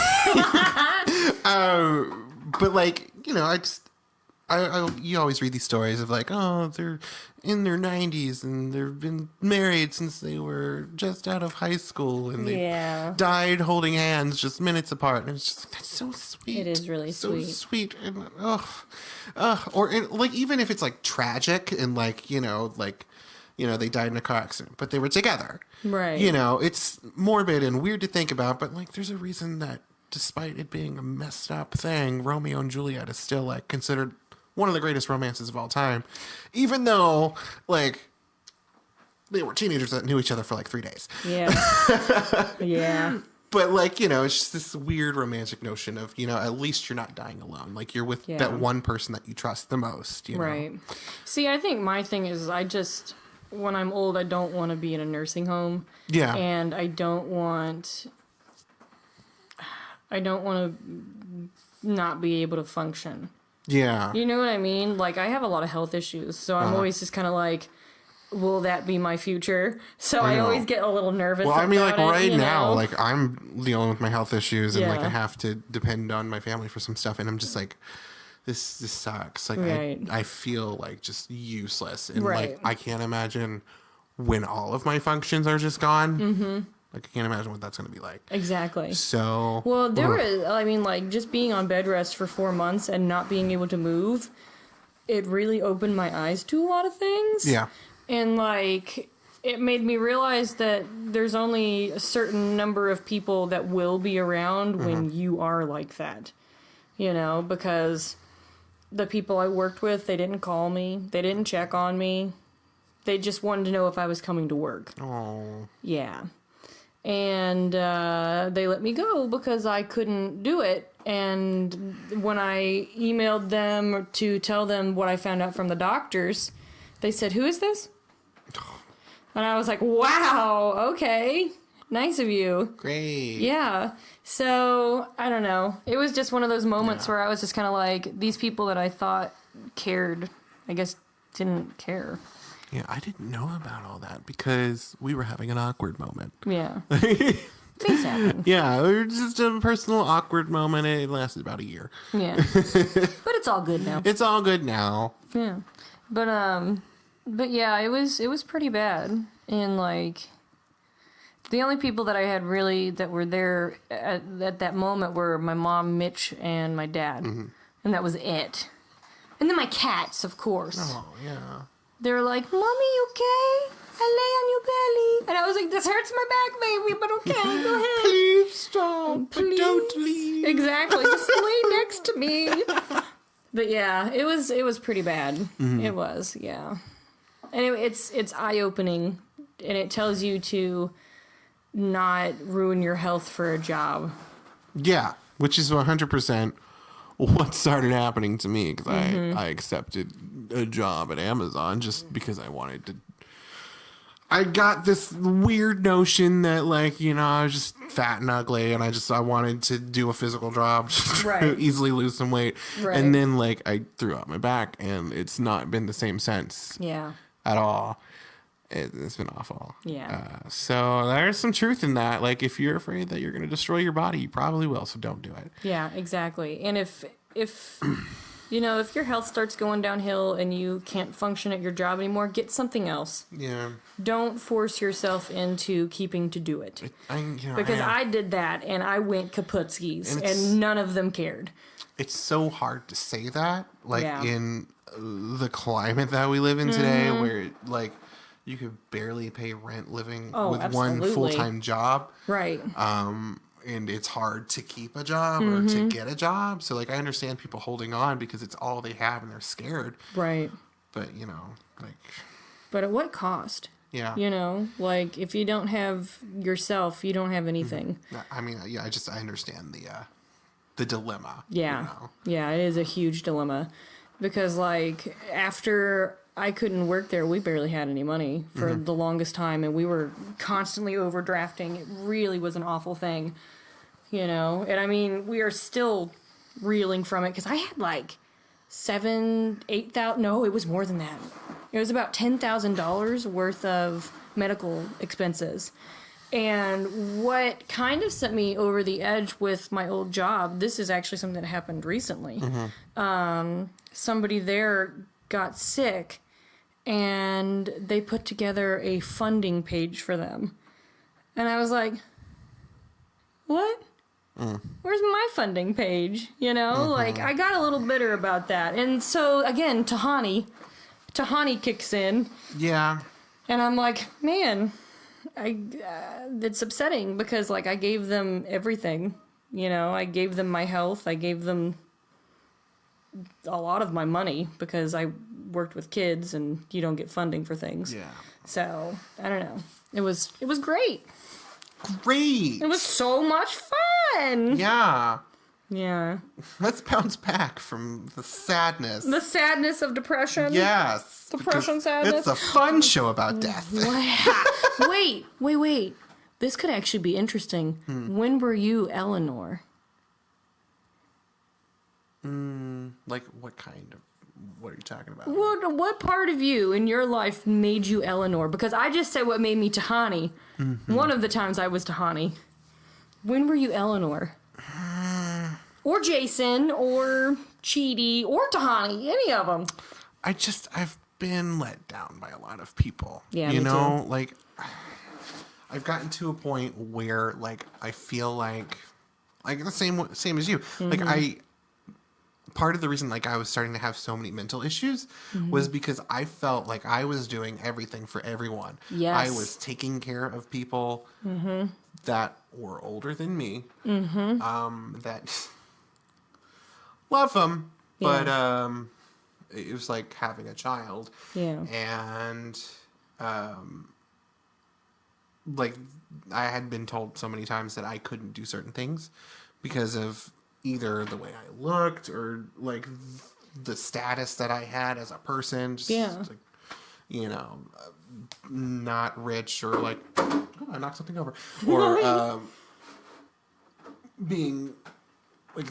But like, you know, you always read these stories of like, oh, they're in their 90s and they've been married since they were just out of high school and they died holding hands just minutes apart. And it's just like, that's so sweet. It is really so sweet. sweet. And like even if it's like tragic and like, you know, they died in a car accident, but they were together. Right. You know, it's morbid and weird to think about, but like there's a reason that despite it being a messed up thing, Romeo and Juliet is still like considered one of the greatest romances of all time, even though like they were teenagers that knew each other for like 3 days. Yeah. Yeah. But like, you know, it's just this weird romantic notion of, you know, at least you're not dying alone. Like you're with that one person that you trust the most, you know? Right. See, I think my thing is when I'm old, I don't want to be in a nursing home. Yeah. And I don't want to not be able to function. Yeah. You know what I mean? Like, I have a lot of health issues, so I'm always just kind of like, will that be my future? So I always get a little nervous. Well, I mean, like right now, know? like I'm dealing with my health issues and like Yeah. I have to depend on my family for some stuff, and I'm just like, this sucks. Like Right. I feel like just useless, and Right. like I can't imagine when all of my functions are just gone. Mm-hmm. Like I can't imagine what that's gonna be like. Exactly. So Well, like, just being on bed rest for 4 months and not being able to move, it really opened my eyes to a lot of things. Yeah. And, like, it made me realize that there's only a certain number of people that will be around when you are like that. You know, because the people I worked with, they didn't call me. They didn't check on me. They just wanted to know if I was coming to work. Oh. Yeah. And they let me go because I couldn't do it. And when I emailed them to tell them what I found out from the doctors, they said, "Who is this?" And I was like, wow, okay. Nice of you. Great. Yeah. So, I don't know. It was just one of those moments where I was just kind of like, these people that I thought cared, I guess, didn't care. Yeah, I didn't know about all that because we were having an awkward moment. Yeah. Things happen. Yeah, it was just a personal awkward moment. It lasted about a year. Yeah. But it's all good now. It's all good now. Yeah. But yeah, it was pretty bad. And like the only people that I had really that were there at that moment were my mom, Mitch, and my dad. Mm-hmm. And that was it. And then my cats, of course. Oh, yeah. They were like, "Mommy, you okay? I lay on your belly." And I was like, "This hurts my back, baby, but okay, go ahead. Please stop. Please. But don't leave." Exactly. Just lay next to me. But yeah, it was pretty bad. Mm-hmm. It was, yeah. Anyway, it's eye-opening, and it tells you to not ruin your health for a job. Yeah, which is 100% what started happening to me, because I accepted a job at Amazon just because I wanted to. I got this weird notion that, like, you know, I was just fat and ugly, and I wanted to do a physical job, just to easily lose some weight. Right. And then, like, I threw out my back, and it's not been the same since. Yeah. At all. It's been awful. Yeah. So there's some truth in that. Like, if you're afraid that you're going to destroy your body, you probably will. So don't do it. Yeah, exactly. And if you know, if your health starts going downhill and you can't function at your job anymore, get something else. Yeah. Don't force yourself into keeping to do it. Because I did that, and I went kaputskis, and none of them cared. It's so hard to say that, like, in the climate that we live in today, where, like, you could barely pay rent living with one full-time job. Right. And it's hard to keep a job or to get a job. So, like, I understand people holding on because it's all they have and they're scared. Right. But, you know, like... But at what cost? Yeah. You know, like, if you don't have yourself, you don't have anything. I mean, yeah, I understand the dilemma. Yeah. You know? Yeah, it is a huge dilemma. Because, like, after I couldn't work there, we barely had any money for the longest time, and we were constantly overdrafting. It really was an awful thing, you know? And, I mean, we are still reeling from it, because I had, like, $8,000... No, it was more than that. It was about $10,000 worth of medical expenses. And what kind of sent me over the edge with my old job, this is actually something that happened recently. Somebody there got sick, and they put together a funding page for them. And I was like, what? Where's my funding page? You know, like, I got a little bitter about that. And so, again, Tahani kicks in. Yeah. And I'm like, man, it's upsetting, because, like, I gave them everything. You know, I gave them my health. I gave them a lot of my money, because I worked with kids, and you don't get funding for things. Yeah. So, I don't know. It was great. Great. It was so much fun. Yeah. Yeah. Let's bounce back from the sadness. The sadness of depression. Yes. Depression, sadness. It's a fun show about death. Wait. This could actually be interesting. When were you Eleanor? Like, what are you talking about? What part of you in your life made you Eleanor? Because I just said what made me Tahani. One of the times I was Tahani. When were you Eleanor? Or Jason, or Chidi, or Tahani, any of them. I've been let down by a lot of people. Yeah, you know, too. Like, I've gotten to a point where, like, I feel like the same as you. Like, part of the reason, like, I was starting to have so many mental issues was because I felt like I was doing everything for everyone. Yes. I was taking care of people that were older than me, that love them, but it was like having a child. Yeah. And like, I had been told so many times that I couldn't do certain things because of either the way I looked or, like, the status that I had as a person. Just, like, you know, not rich, or, like, oh, I knocked something over. Or being, like,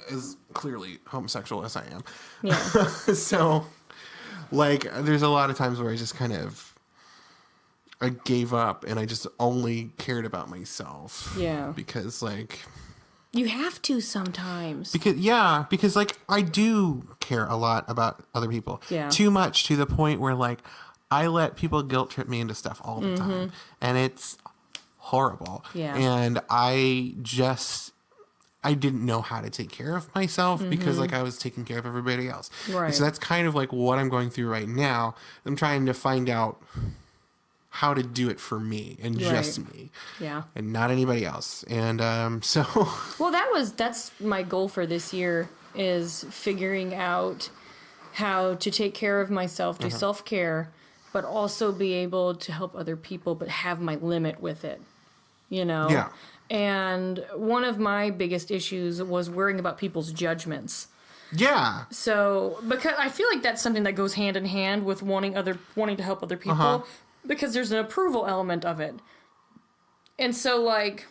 as clearly homosexual as I am. Yeah. So, like, there's a lot of times where I just kind of I gave up and I just only cared about myself. Yeah. Because like You have to sometimes. because like I do care a lot about other people. Yeah. Too much to the point where like I let people guilt trip me into stuff all the time. And it's horrible. Yeah. And I didn't know how to take care of myself because like I was taking care of everybody else. Right. So that's kind of like what I'm going through right now. I'm trying to find out how to do it for me and just me. Yeah. And not anybody else. And so Well, that's my goal for this year, is figuring out how to take care of myself, do self-care, but also be able to help other people, but have my limit with it, you know? Yeah. And one of my biggest issues was worrying about people's judgments. yeah. So, because I feel like that's something that goes hand in hand with wanting to help other people, because there's an approval element of it. And so, like,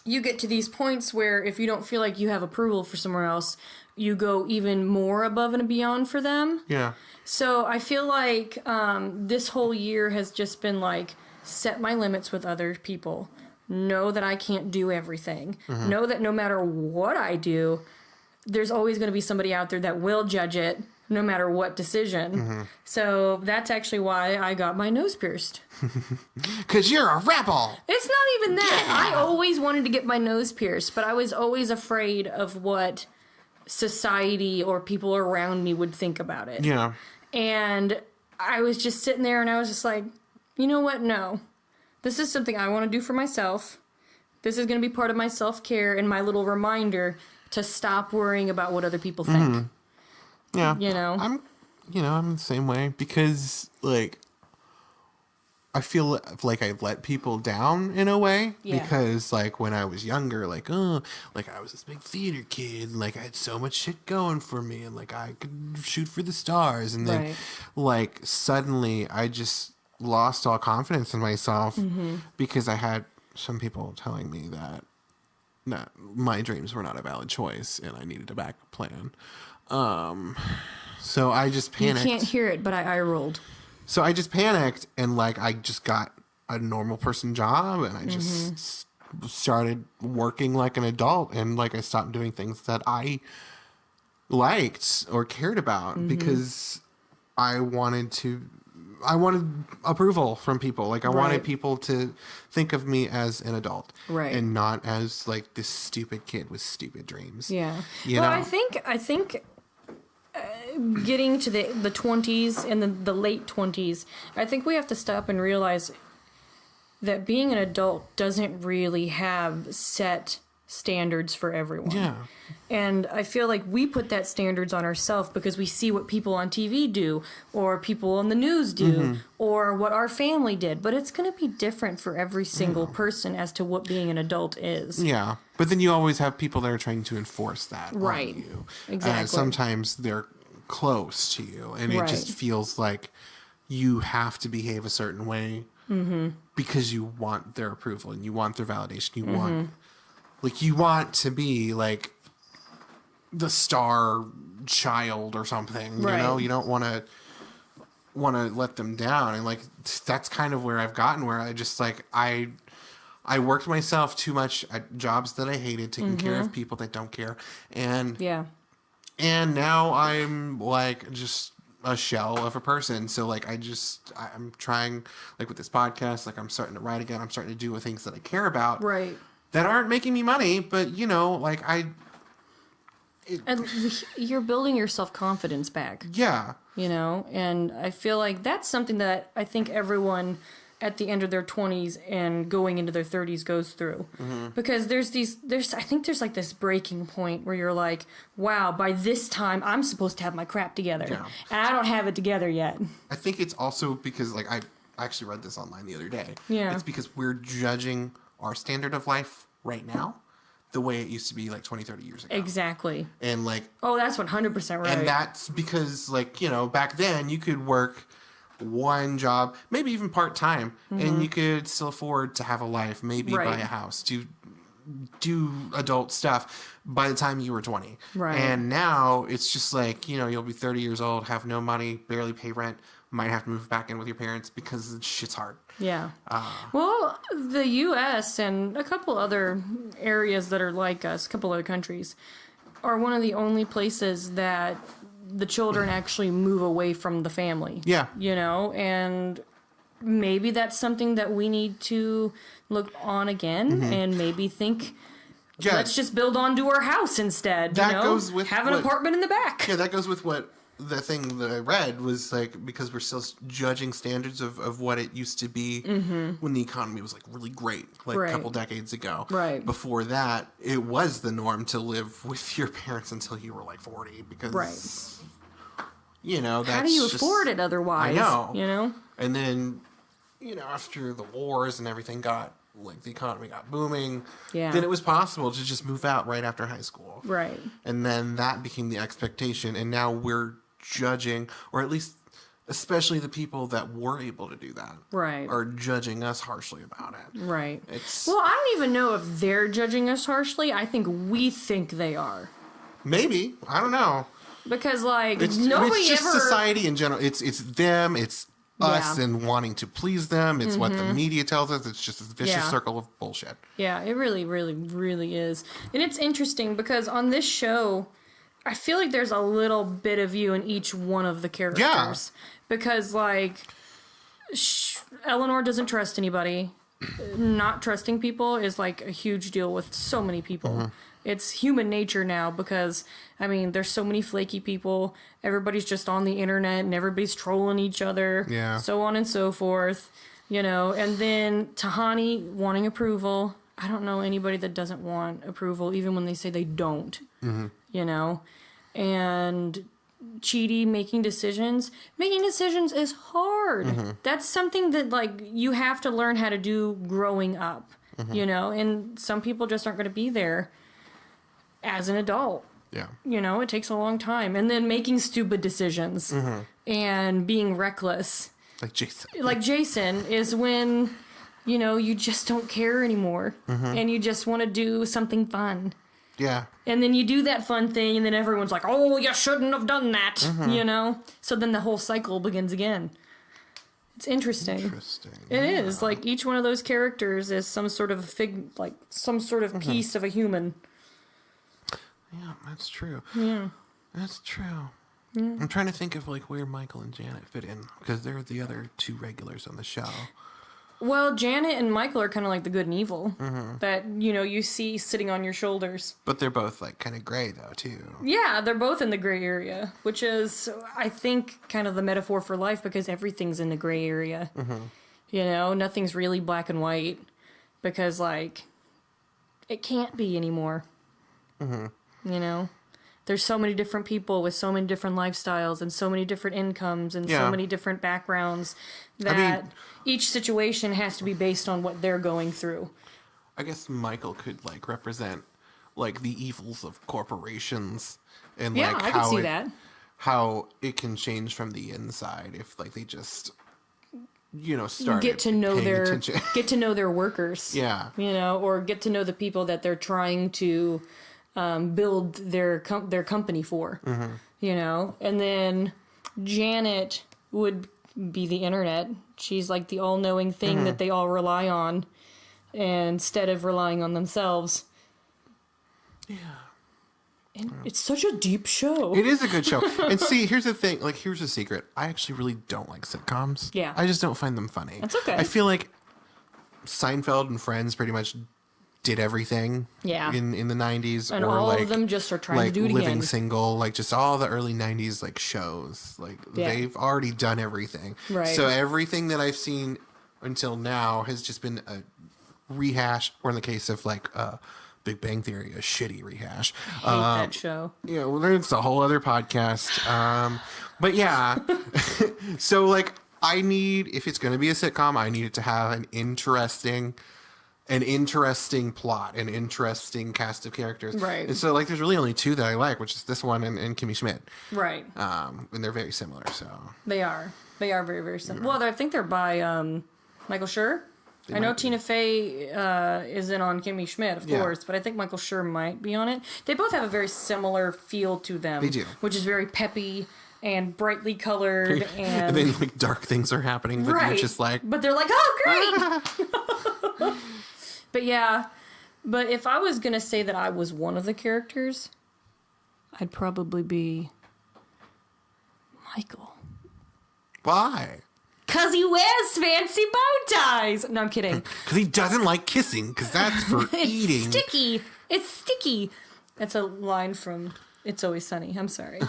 you get to these points where if you don't feel like you have approval for somewhere else, you go even more above and beyond for them. Yeah. So I feel like this whole year has just been like, set my limits with other people. Know that I can't do everything. Know that no matter what I do, there's always going to be somebody out there that will judge it, no matter what decision. So that's actually why I got my nose pierced. 'Cause you're a rebel. It's not even that. I always wanted to get my nose pierced, but I was always afraid of what society or people around me would think about it. Yeah. And I was just sitting there and I was just like, you know what? No. This is something I want to do for myself. This is going to be part of my self-care and my little reminder to stop worrying about what other people think. Yeah. You know? I'm the same way because like I feel like I let people down in a way because like when I was younger, like I was this big theater kid, and, like I had so much shit going for me, and like I could shoot for the stars, and then like suddenly I just lost all confidence in myself because I had some people telling me that my dreams were not a valid choice and I needed a backup plan. So I just panicked. You can't hear it, but I rolled. So I just panicked and like I just got a normal person job and I just started working like an adult, and like I stopped doing things that I liked or cared about because I wanted approval from people. Like I wanted people to think of me as an adult, and not as like this stupid kid with stupid dreams. Yeah. You know? I think getting to the 20s and the late 20s, I think we have to stop and realize that being an adult doesn't really have set standards for everyone. Yeah. And I feel like we put that standards on ourselves because we see what people on TV do, or people on the news do, or what our family did. But it's going to be different for every single person as to what being an adult is. Yeah. But then you always have people that are trying to enforce that on you. Exactly. Sometimes they're close to you, and it just feels like you have to behave a certain way because you want their approval and you want their validation. You want to be like the star child or something. You know, you don't want to let them down, and like that's kind of where I've gotten, where I just like I worked myself too much at jobs that I hated, taking care of people that don't care, and now I'm like just a shell of a person. So like I'm trying, like with this podcast, like I'm starting to write again. I'm starting to do the things that I care about, that aren't making me money, but you know, like and you're building your self-confidence back. Yeah. You know, and I feel like that's something that I think everyone at the end of their 20s and going into their 30s goes through. Because I think there's like this breaking point where you're like, wow, by this time I'm supposed to have my crap together. Yeah. And I don't have it together yet. I think it's also because like I actually read this online the other day. Yeah. It's because we're judging our standard of life right now the way it used to be like 20, 30 years ago. Exactly. And like... Oh, that's 100% right. And that's because like, you know, back then you could work one job, maybe even part-time, and you could still afford to have a life, maybe buy a house, do adult stuff by the time you were 20. Right. And now it's just like, you know, you'll be 30 years old, have no money, barely pay rent, might have to move back in with your parents because shit's hard. Yeah. Well, the U.S. and a couple other areas that are like us, a couple other countries, are one of the only places that the children actually move away from the family. Yeah. You know, and maybe that's something that we need to look on again and maybe think, let's just build onto our house instead. That you know? goes with have an apartment in the back. Yeah, that goes with what the thing that I read was like, because we're still judging standards of what it used to be when the economy was like really great, like a couple decades ago. Right. Before that, it was the norm to live with your parents until you were like 40 because, you know, that's how do you afford it otherwise? I know. You know? And then, you know, after the wars and everything the economy got booming, then it was possible to just move out right after high school. Right. And then that became the expectation. And now we're judging, or at least, especially the people that were able to do that. Right. Are judging us harshly about it. Right. It's... Well, I don't even know if they're judging us harshly. I think we think they are. Maybe. I don't know. Because, like, it's just society in general. It's them, it's us and wanting to please them. It's what the media tells us. It's just a vicious circle of bullshit. Yeah, it really, really, really is. And it's interesting because on this show, I feel like there's a little bit of you in each one of the characters. Yeah. Because, like, Eleanor doesn't trust anybody. Not trusting people is, like, a huge deal with so many people. It's human nature now because, I mean, there's so many flaky people. Everybody's just on the internet and everybody's trolling each other. Yeah. So on and so forth, you know. And then Tahani wanting approval. I don't know anybody that doesn't want approval, even when they say they don't, you know. And Chidi making decisions. Making decisions is hard. That's something that, like, you have to learn how to do growing up, you know. And some people just aren't going to be there as an adult. Yeah. You know, it takes a long time. And then making stupid decisions and being reckless. Like Jason. Like Jason is when, you know, you just don't care anymore. And you just want to do something fun. Yeah. And then you do that fun thing and then everyone's like, oh, you shouldn't have done that. You know? So then the whole cycle begins again. It's interesting. It is. Like, each one of those characters is some sort of some sort of piece of a human. Yeah, that's true. Yeah. That's true. Yeah. I'm trying to think of, like, where Michael and Janet fit in, because they're the other two regulars on the show. Well, Janet and Michael are kind of like the good and evil that, you know, you see sitting on your shoulders. But they're both, like, kind of gray, though, too. Yeah, they're both in the gray area, which is, I think, kind of the metaphor for life, because everything's in the gray area. You know, nothing's really black and white, because, like, it can't be anymore. You know, there's so many different people with so many different lifestyles and so many different incomes and so many different backgrounds that each situation has to be based on what they're going through. I guess Michael could, like, represent, like, the evils of corporations and, like, I could see that. How it can change from the inside if, like, they just, you know, start get to know their workers. Yeah. You know, or get to know the people that they're trying to build their company for, you know. And then Janet would be the internet. She's like the all-knowing thing that they all rely on instead of relying on themselves. Yeah. And it's such a deep show. It is a good show. And see, here's the thing. Like, here's a secret. I actually really don't like sitcoms. Yeah. I just don't find them funny. That's okay. I feel like Seinfeld and Friends pretty much did everything in the 90s. And or all like, of them just are trying to do it Living again. Single, like just all the early 90s like shows. Like they've already done everything. Right. So everything that I've seen until now has just been a rehash, or in the case of like Big Bang Theory, a shitty rehash. I hate that show. Yeah, well, it's a whole other podcast. But yeah. So like if it's going to be a sitcom, I need it to have an interesting plot, an interesting cast of characters. Right. And so, like, there's really only two that I like, which is this one and Kimmy Schmidt. Right. And they're very similar, so. They are. They are very, very similar. Well, I think they're by Michael Schur. I know Tina Fey is in on Kimmy Schmidt, of course, but I think Michael Schur might be on it. They both have a very similar feel to them. They do. Which is very peppy, and brightly colored And then like dark things are happening, but you're just like, but they're like, oh great. But yeah, but if I was gonna say that I was one of the characters, I'd probably be Michael. why? 'Cause he wears fancy bow ties. No, I'm kidding. Because he doesn't like kissing, because that's for eating. Sticky. It's sticky. That's a line from It's Always Sunny. I'm sorry.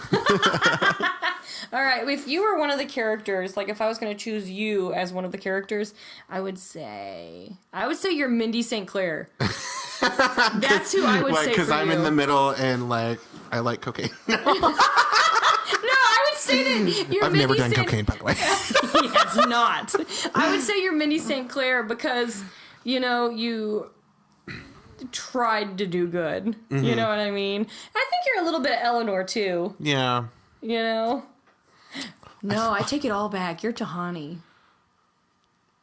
All right. If you were one of the characters, like if I was going to choose you as one of the characters, I would say you're Mindy St. Clair. That's who I would say Because for I'm you. in the middle and like, I like cocaine. No, I would say that you're I've Mindy never done St. cocaine, by the way. He has not. I would say you're Mindy St. Clair because, you tried to do good. Mm-hmm. You know what I mean? I think you're a little bit Eleanor, too. Yeah. No, I take it all back. You're Tahani.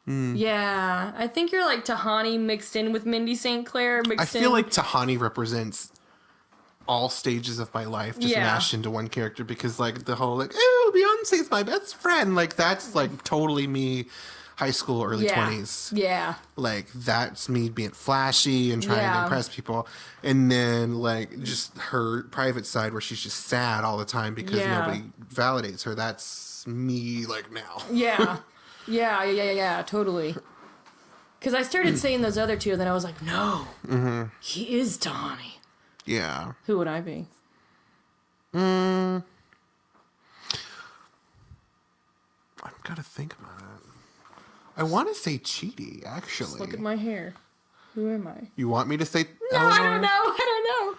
Yeah, I think you're like Tahani mixed in with Mindy St. Clair. I feel like Tahani represents all stages of my life just mashed into one character because like the whole like, oh, Beyonce's my best friend. Like that's like totally me high school, early 20s. Yeah. Like that's me being flashy and trying to impress people. And then like just her private side where she's just sad all the time because nobody validates her. That's me like now. Yeah, totally. Because I started saying those other two and then I was like, no, he is Tahani. Yeah. Who would I be? I've got to think about it. I want to say Chidi, actually. Just look at my hair. Who am I? You want me to say No, Eleanor? I don't know.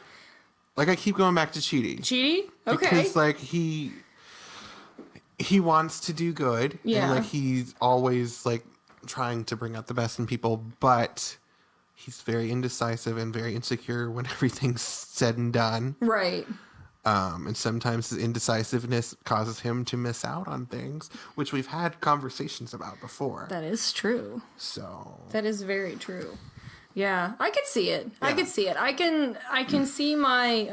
Like, I keep going back to Chidi. Chidi? Okay. Because, like, he wants to do good. Yeah. And, like, he's always, like, trying to bring out the best in people, but he's very indecisive and very insecure when everything's said and done. Right. And sometimes his indecisiveness causes him to miss out on things, which we've had conversations about before. That is true. So that is very true. Yeah, I could see it. Yeah. I could see it. I can see my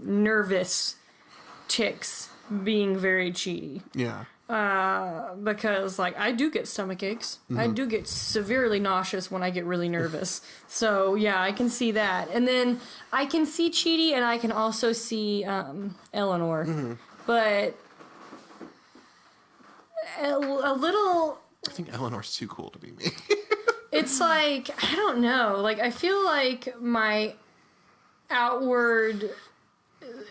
nervous ticks being very cheaty. yeah. Because like I do get stomach aches. I do get severely nauseous when I get really nervous. So yeah, I can see that. And then I can see Chidi and I can also see Eleanor. But a little I think Eleanor's too cool to be me. it's like I don't know. Like I feel like my outward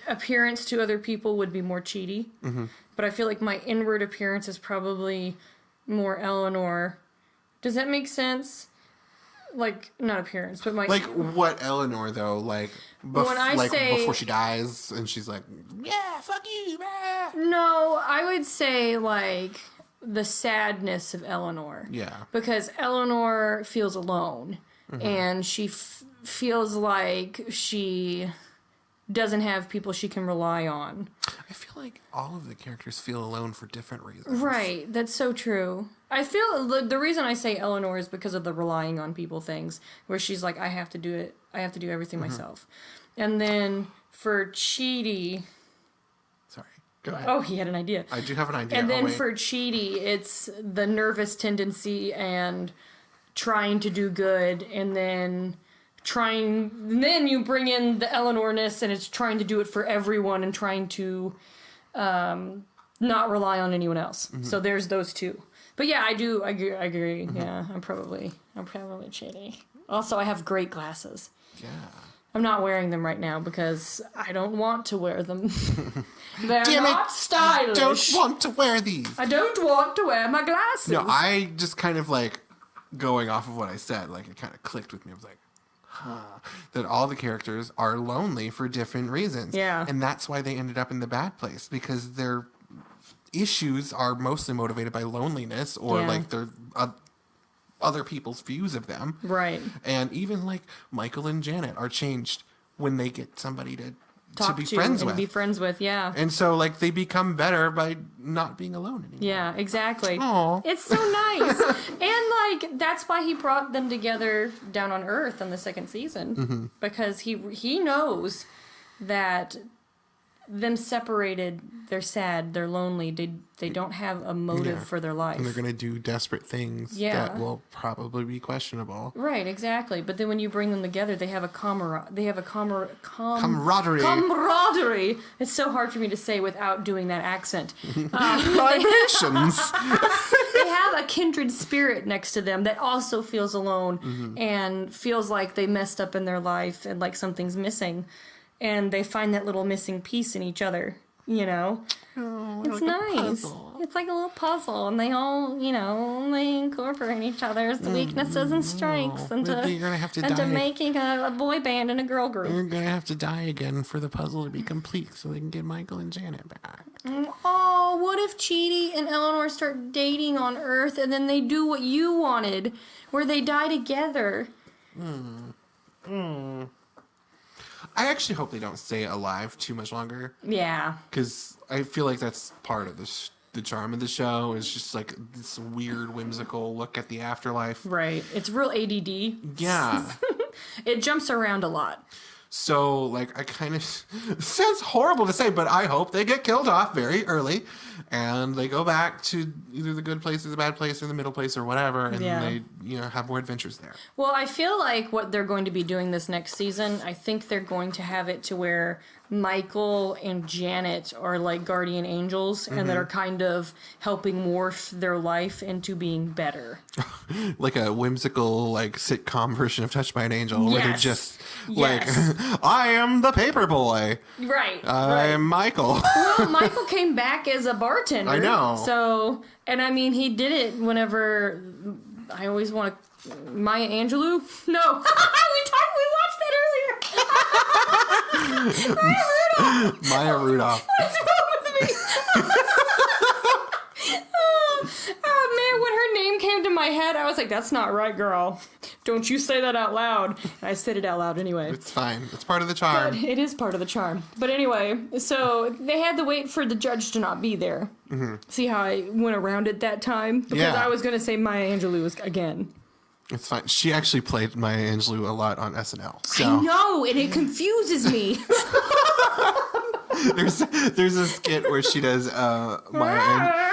appearance to other people would be more Chidi. But I feel like my inward appearance is probably more Eleanor. Does that make sense? Like, not appearance, but my... Like, what Eleanor, though? Like, when I say... before she dies, and she's like, yeah, fuck you, man. No, I would say, like, the sadness of Eleanor. Yeah. Because Eleanor feels alone. And she feels like she doesn't have people she can rely on. I feel like all of the characters feel alone for different reasons. Right, that's so true. I feel the reason I say Eleanor is because of the relying on people things, where she's like, I have to do it. I have to do everything myself. And then for Chidi... Sorry, go ahead. Oh, he had an idea. I do have an idea. And then for Chidi, it's the nervous tendency and trying to do good, and then you bring in the Eleanorness, and it's trying to do it for everyone and trying to not rely on anyone else. So there's those two. But yeah, I agree. Yeah, I'm probably Chidi. Also, I have great glasses. Yeah. I'm not wearing them right now because I don't want to wear them. They're Damn not it, stylish. I don't want to wear these. I don't want to wear my glasses. No, I just kind of like, going off of what I said, like it kind of clicked with me. I was like, that all the characters are lonely for different reasons. Yeah. And that's why they ended up in the bad place, because their issues are mostly motivated by loneliness or like their other people's views of them. Right. And even like Michael and Janet are changed when they get somebody to be friends with. Yeah. And so like they become better by not being alone anymore. Yeah, exactly. Aw. It's so nice. And like that's why he brought them together down on Earth in the second season. Because he knows that them separated, they're sad, they're lonely, they don't have a motive for their life. And they're going to do desperate things that will probably be questionable. Right, exactly. But then when you bring them together, they have a camaraderie. Camaraderie. It's so hard for me to say without doing that accent. Vibrations. They have a kindred spirit next to them that also feels alone and feels like they messed up in their life and like something's missing. And they find that little missing piece in each other, you know? Oh, It's like nice. It's like a little puzzle, and they all, you know, they incorporate each other's weaknesses and strengths into making a boy band and a girl group. You're going to have to die again for the puzzle to be complete so they can get Michael and Janet back. Oh, what if Chidi and Eleanor start dating on Earth and then they do what you wanted, where they die together? I actually hope they don't stay alive too much longer. Yeah. Because I feel like that's part of the charm of the show is just like this weird, whimsical look at the afterlife. Right. It's real ADD. Yeah. It jumps around a lot. So, like, I kind of... It sounds horrible to say, but I hope they get killed off very early. And they go back to either the good place or the bad place or the middle place or whatever. And they, you know, have more adventures there. Well, I feel like what they're going to be doing this next season, I think they're going to have it to where Michael and Janet are like guardian angels and that are kind of helping morph their life into being better. Like a whimsical, like, sitcom version of Touched by an Angel where they're just like, I am the paper boy. Right. I'm Michael. Well, Michael came back as a bartender. I know. So, and I mean, he did it whenever, I always want to, Maya Angelou? No. we watched that earlier. Maya Rudolph. What's wrong with me? Oh, man, when her name came to my head, I was like, that's not right, girl. Don't you say that out loud. And I said it out loud anyway. It's fine. It's part of the charm. But it is part of the charm. But anyway, so they had to wait for the judge to not be there. See how I went around it that time? Because I was going to say Maya Angelou again. It's fine. She actually played Maya Angelou a lot on SNL. So. I know, and it confuses me. There's a skit where she does Maya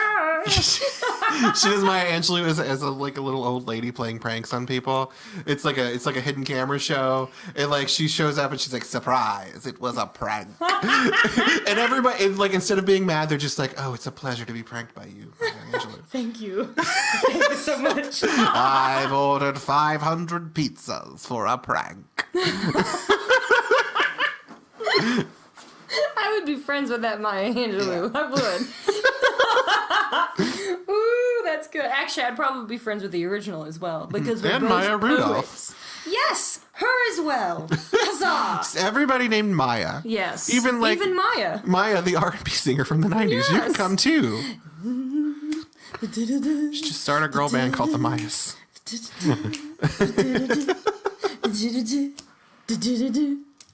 she does Maya Angelou as a like a little old lady playing pranks on people. It's like a hidden camera show. And like she shows up and she's like, surprise, it was a prank. And everybody, and like instead of being mad, they're just like, oh, it's a pleasure to be pranked by you, Maya Angelou. Thank you. Thank you so much. I've ordered 500 pizzas for a prank. I would be friends with that Maya Angelou. Yeah. I would. Ooh, that's good. Actually, I'd probably be friends with the original as well because we're both Maya Rudolph. Poets. Yes, her as well. Huzzah! Everybody named Maya. Yes, even Maya. Maya, the R&B singer from the 90s. Yes. You can come too. Just start a girl band called the Mayas.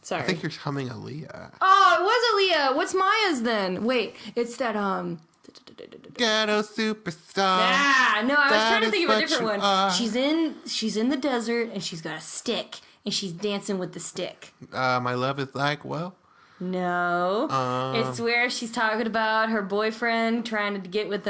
Sorry. I think you're humming Aaliyah. Oh, it was Aaliyah. What's Maya's then? Wait, it's that Ghetto superstar. Ah, no, I was trying to think of a different one. She's in the desert and she's got a stick and she's dancing with the stick. My love is like, well. No, it's where she's talking about her boyfriend trying to get with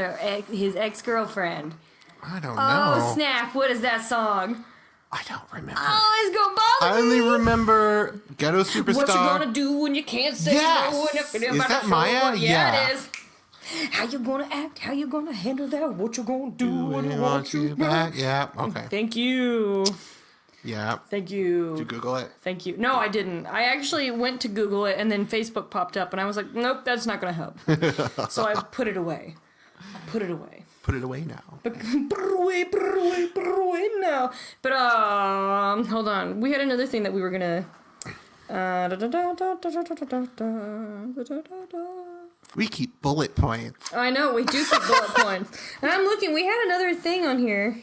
his ex-girlfriend. I don't know. Oh, snap. What is that song? I don't remember. Oh, it's gonna bother me. I only rember Ghetto Superstar. What you gonna do when you can't say no? Is that Maya? Yeah, it is. How you gonna act? How you gonna handle that? What you gonna do when I want you back? Yeah, okay. Thank you. Yeah. Thank you. Did you Google it? Thank you. No, I didn't. I actually went to Google it and then Facebook popped up and I was like, nope, that's not gonna help. So I put it away. Put it away now. Put it away now. But hold on. We had another thing that we were gonna. We keep bullet points. I know we do keep bullet points, and I'm looking. We had another thing on here.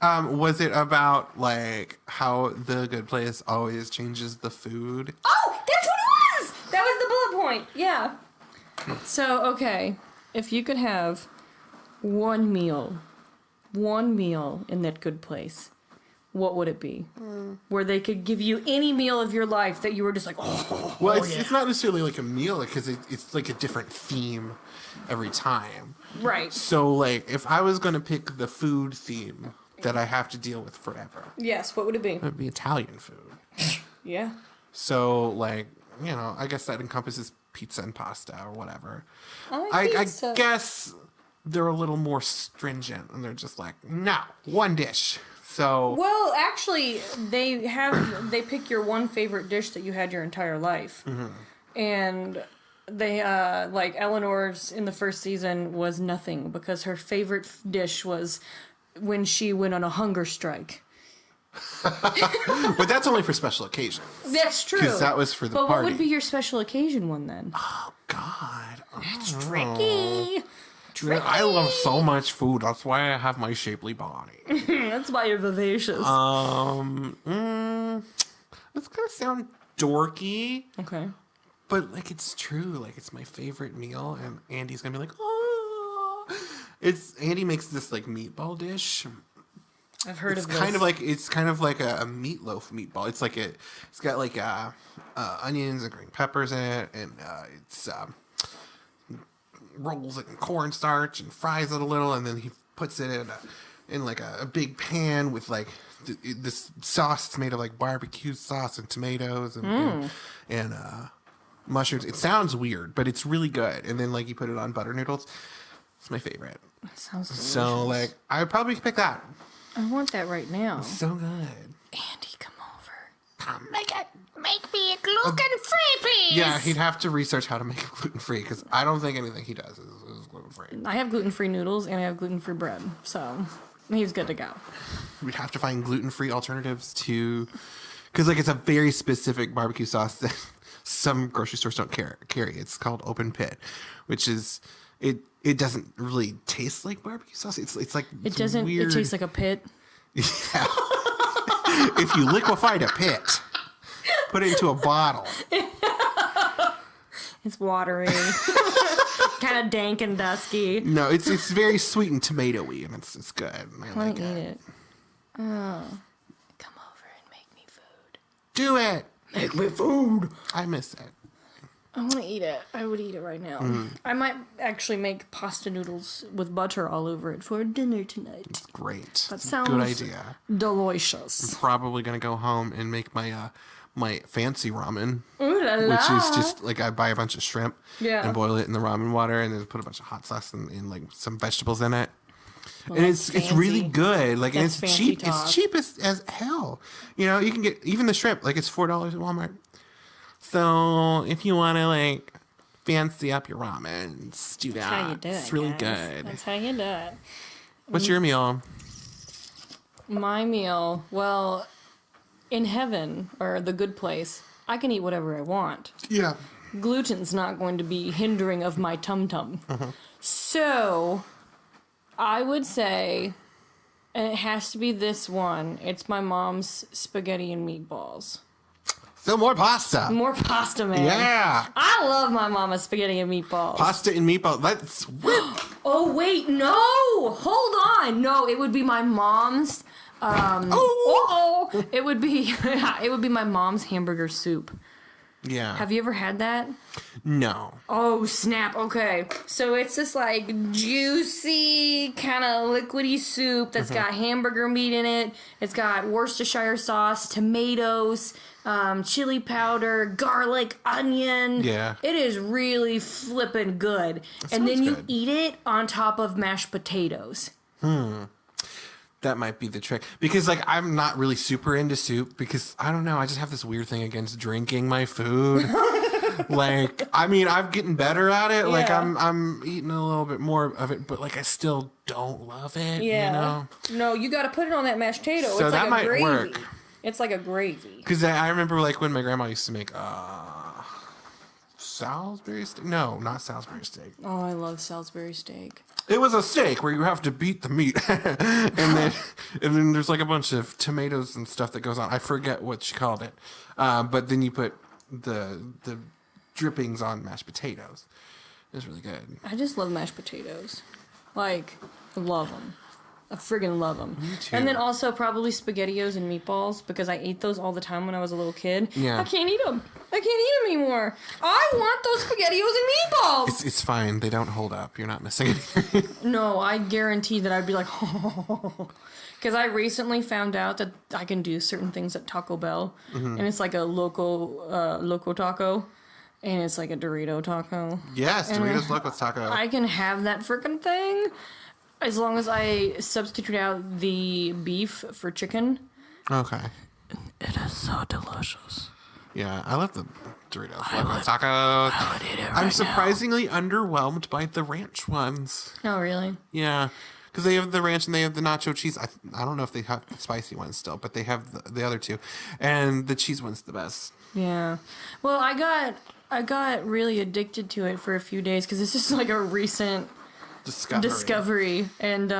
Was it about like how the good place always changes the food? Oh, that's what it was. That was the bullet point. Yeah. So okay, if you could have one meal in that good place, what would it be? Where they could give you any meal of your life that you were just like, oh, Well, it's not necessarily like a meal because it's like a different theme every time. right. So, like, if I was going to pick the food theme that I have to deal with forever, Yes, what would it be? it would be Italian food. Yeah. So, like, you know, I guess that encompasses pizza and pasta or whatever. I I pizza. guess they're a little more stringent and they're just like, no, one dish. So, Well, actually, they pick your one favorite dish that you had your entire life, and they like Eleanor's in the first season was nothing because her favorite dish was when she went on a hunger strike. but that's only for special occasions. That's true. 'Cause that was for the but party. what would be your special occasion one then? Oh, God. It's tricky. I love so much food. That's why I have my shapely body. That's why you're vivacious. That's gonna sound dorky, Okay. but like it's true. Like it's my favorite meal, and Andy's gonna be like, "Oh!" Andy makes this like meatball dish. I've heard It's of this. kind of like a meatloaf meatball. It's got like onions and green peppers in it, and it's rolls it in cornstarch and fries it a little, and then he puts it in like a big pan with like this sauce. It's made of like barbecue sauce and tomatoes and mushrooms. It sounds weird, but it's really good. And then like you put it on butter noodles. It's my favorite. That sounds delicious. So like I would probably pick that. I want that right now. So good. Andy, come over. Come make it. Make me a gluten-free, please. Yeah, he'd have to research how to make it gluten free because I don't think anything he does is gluten free. I have gluten-free noodles and I have gluten-free bread, so he's good to go. We'd have to find gluten free alternatives to, because like it's a very specific barbecue sauce that some grocery stores don't carry. It's called Open Pit, which is it doesn't really taste like barbecue sauce. It's like It doesn't. Weird. It tastes like a pit. Yeah. If you liquefied a pit, put it into a bottle. It's watery, kind of dank and dusky. No, it's very sweet and tomatoey, and it's good. I like Eat it. it. Oh, come over and make me food. Do it. Make me food. I miss it. I want to eat it. I would eat it right now. I might actually make pasta noodles with butter all over it for dinner tonight. It's great. That It's a sounds good idea. delicious. Probably gonna go home and make my my fancy ramen, Ooh la la. which is just like I buy a bunch of shrimp Yeah. and boil it in the ramen water, and then put a bunch of hot sauce and like some vegetables in it. And it's really fancy. good. Like and That's it's fancy cheap. talk. It's cheap as hell. You know, you can get even the shrimp. Like it's $4 at Walmart. So if you want to like fancy up your ramen, do that. That's how you do it. It's really guys. good. That's how you do it. What's your meal? My meal, well, in heaven or the good place, I can eat whatever I want. Yeah. Gluten's not going to be hindering of my tum-tum. So, I would say, and it has to be this one, it's my mom's spaghetti and meatballs. So more pasta. More pasta, man. Yeah. I love my mama's spaghetti and meatballs. Pasta and meatball. That's Oh, wait, no! Hold on! No, it would be my mom's, it would be, it would be my mom's hamburger soup. yeah. Have you ever had that? No. Oh, snap. Okay. So it's this like juicy kind of liquidy soup that's got hamburger meat in it. It's got Worcestershire sauce, tomatoes, chili powder, garlic, onion. Yeah. It is really flippin' good. And then sounds you good. eat it on top of mashed potatoes. That might be the trick. Because like I'm not really super into soup because I don't know, I just have this weird thing against drinking my food. Like I mean, I'm getting better at it. Like Yeah. I'm eating a little bit more of it, but like I still don't love it, you know? No, you got to put it on that mashed potato. So it's that like a might gravy. work. It's like a gravy. Because I remember like when my grandma used to make Salisbury steak. No, not Salisbury steak. Oh, I love Salisbury steak. It was a steak where you have to beat the meat, and then there's like a bunch of tomatoes and stuff that goes on. I forget what she called it, but then you put the drippings on mashed potatoes. It's really good. I just love mashed potatoes. Like, love them. I friggin' love them. Me too. And then also probably SpaghettiOs and meatballs because I ate those all the time when I was a little kid. Yeah. I can't eat them. I can't eat them anymore. I want those SpaghettiOs and meatballs. It's fine. They don't hold up. You're not missing anything. No, I guarantee that I'd be like, because I recently found out that I can do certain things at Taco Bell, and it's like a loco taco, and it's like a Dorito taco. Yes, Doritos Loco Taco. I can have that freaking thing as long as I substitute out the beef for chicken. Okay. It is so delicious. Yeah, I love the Doritos Loco Taco. I would eat it I'm right surprisingly underwhelmed by the ranch ones. Oh, really? Yeah, because they have the ranch and they have the nacho cheese. I don't know if they have the spicy ones still, but they have the other two, and the cheese one's the best. Yeah. Well, I got really addicted to it for a few days because this is like a recent discovery, and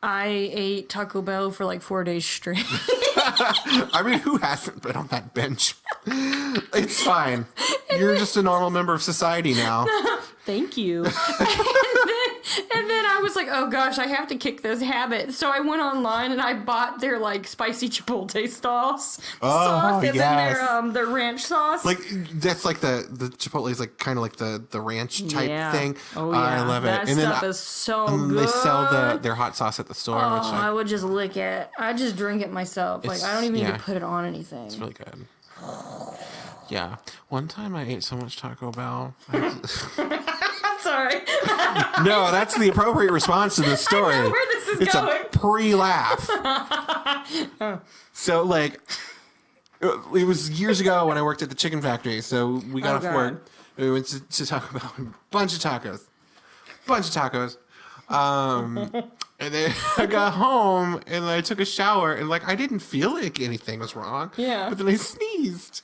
I ate Taco Bell for like 4 days straight. I mean, who hasn't been on that bench? It's fine. You're just a normal member of society now. Thank you. And then I was like, oh gosh, I have to kick this habit. So I went online and I bought their like spicy chipotle sauce. And then their ranch sauce. Like that's like the Chipotle is like kind of like the ranch type thing. Oh yeah, I love it. That and stuff then is so good. They sell their hot sauce at the store. Oh, which I would just lick it. I just drink it myself. Like I don't even need to put it on anything. It's really good. Yeah. One time I ate so much Taco Bell. Sorry. No, that's the appropriate response to this story. I know where this is going. It's a pre-laugh. So, like, it was years ago when I worked at the chicken factory. So we got off work. We went to Taco Bell. Bunch of tacos. And then I got home and I took a shower and like I didn't feel like anything was wrong. Yeah. But then I sneezed.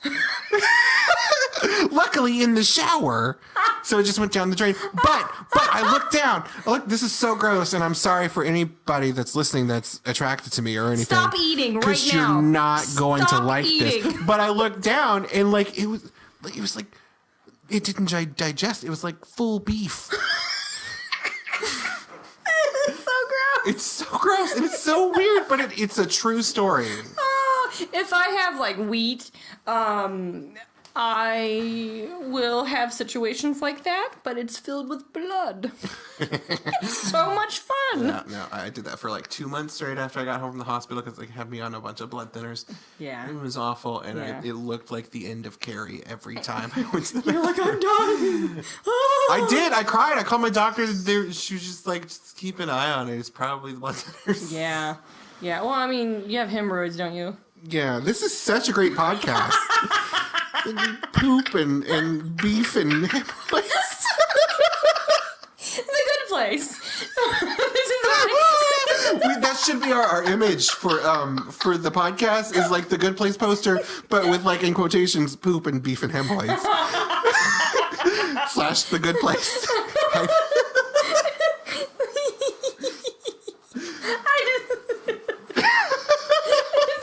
Luckily in the shower. So it just went down the drain. But I looked down. This is so gross, and I'm sorry for anybody that's listening that's attracted to me or anything. Stop eating right now. Because you're not going to like eating. this. But I looked down and like it was like it didn't digest. It was like full beef. It's so gross and it's so weird, but it's a true story. If I have like wheat, I will have situations like that, but it's filled with blood. It's so much fun. No, I did that for like 2 months straight after I got home from the hospital because they had me on a bunch of blood thinners. Yeah. It was awful, and it looked like the end of Carrie every time I went to the You're like, I'm done. I did. I cried. I called my doctor. She was just like, just keep an eye on it. It's probably the blood thinners. Yeah. Yeah. Well, I mean, you have hemorrhoids, don't you? Yeah. This is such a great podcast. Poop and beef and hemorrhoids. The good place. This is that should be our image for the podcast is like the good place poster, but with like in quotations, poop and beef and hemorrhoids. / the good place. This